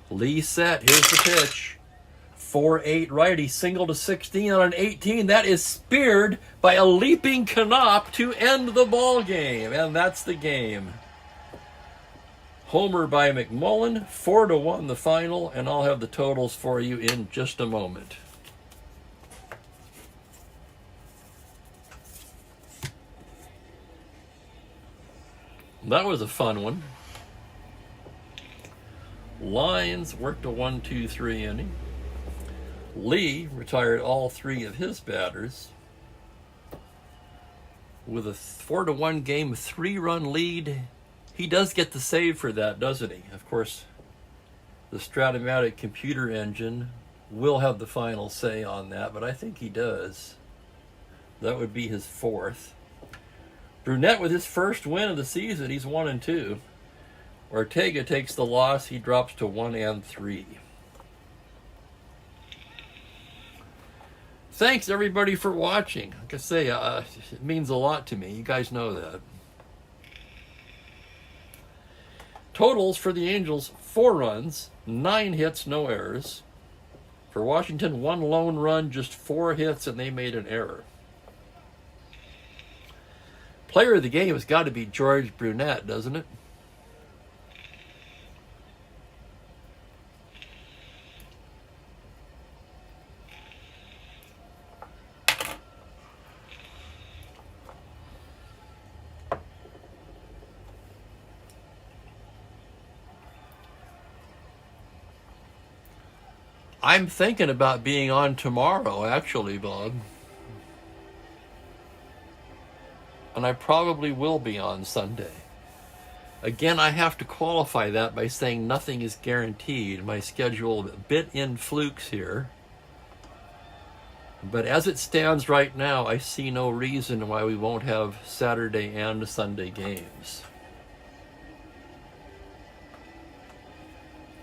Lee set, here's the pitch. 4-8 righty, single to 16 on an 18. That is speared by a leaping Knopp to end the ball game, and that's the game. Homer by McMullen, 4-1 the final, and I'll have the totals for you in just a moment. That was a fun one. Lyons worked a 1-2-3 inning. Lee retired all 3 of his batters. With a 4-1 game, 3-run lead, he does get the save for that, doesn't he? Of course, the Strat-O-Matic computer engine will have the final say on that, but I think he does. That would be his 4th. Brunette with his first win of the season, he's 1-2. Ortega takes the loss, he drops to 1-3. Thanks everybody for watching. Like I say, it means a lot to me. You guys know that. Totals for the Angels, 4 runs, 9 hits, no errors. For Washington, 1 lone run, just 4 hits, and they made an error. Player of the game has got to be George Brunette, doesn't it? I'm thinking about being on tomorrow, actually, Bob. And I probably will be on Sunday. Again, I have to qualify that by saying nothing is guaranteed. My schedule a bit in flukes here. But as it stands right now, I see no reason why we won't have Saturday and Sunday games.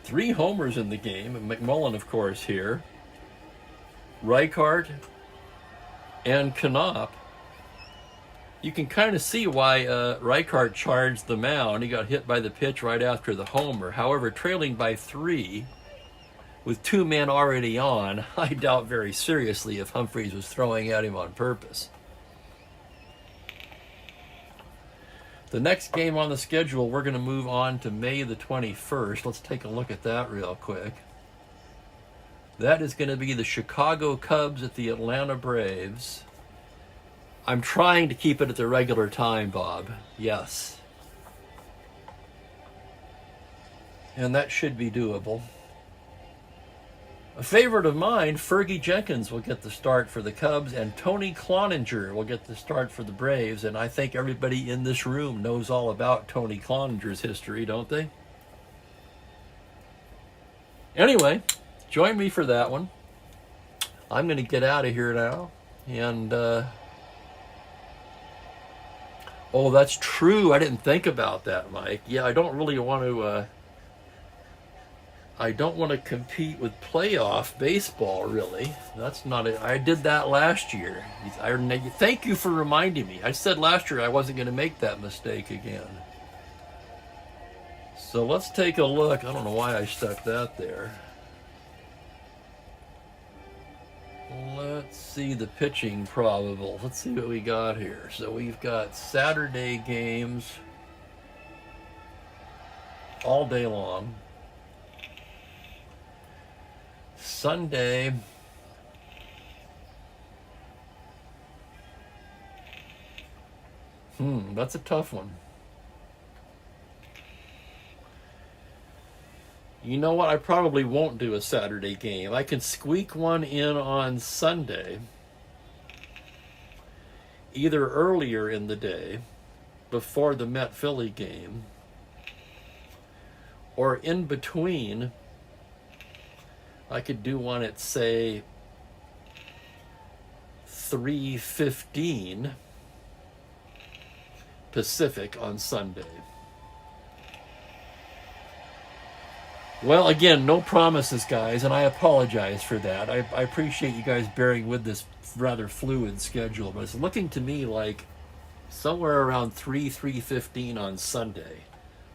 3 homers in the game, and McMullen, of course, here. Reichart and Knopp. You can kind of see why Reichart charged the mound. He got hit by the pitch right after the homer. However, trailing by 3, with 2 men already on, I doubt very seriously if Humphreys was throwing at him on purpose. The next game on the schedule, we're going to move on to May the 21st. Let's take a look at that real quick. That is going to be the Chicago Cubs at the Atlanta Braves. I'm trying to keep it at the regular time, Bob. Yes. And that should be doable. A favorite of mine, Fergie Jenkins, will get the start for the Cubs, and Tony Cloninger will get the start for the Braves. And I think everybody in this room knows all about Tony Cloninger's history, don't they? Anyway, join me for that one. I'm going to get out of here now. And, oh, that's true. I didn't think about that, Mike. Yeah, I don't really want to... I don't want to compete with playoff baseball, really. That's not it. I did that last year. Thank you for reminding me. I said last year I wasn't going to make that mistake again. So let's take a look. I don't know why I stuck that there. Let's see the pitching probables. Let's see what we got here. So we've got Saturday games all day long. Sunday, that's a tough one. You know what? I probably won't do a Saturday game. I can squeak one in on Sunday, either earlier in the day, before the Met-Philly game, or in between. I could do one at, say, 3:15 Pacific on Sunday. Well, again, no promises, guys, and I apologize for that. I appreciate you guys bearing with this rather fluid schedule, but it's looking to me like somewhere around 3:15 on Sunday,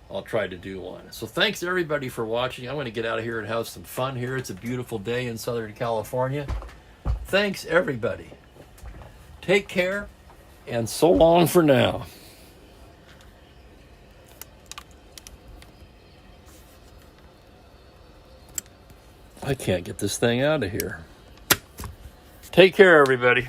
I'll try to do one. So thanks everybody for watching. I'm going to get out of here and have some fun here. It's a beautiful day in Southern California. Thanks everybody. Take care, and so long for now. I can't get this thing out of here. Take care, everybody.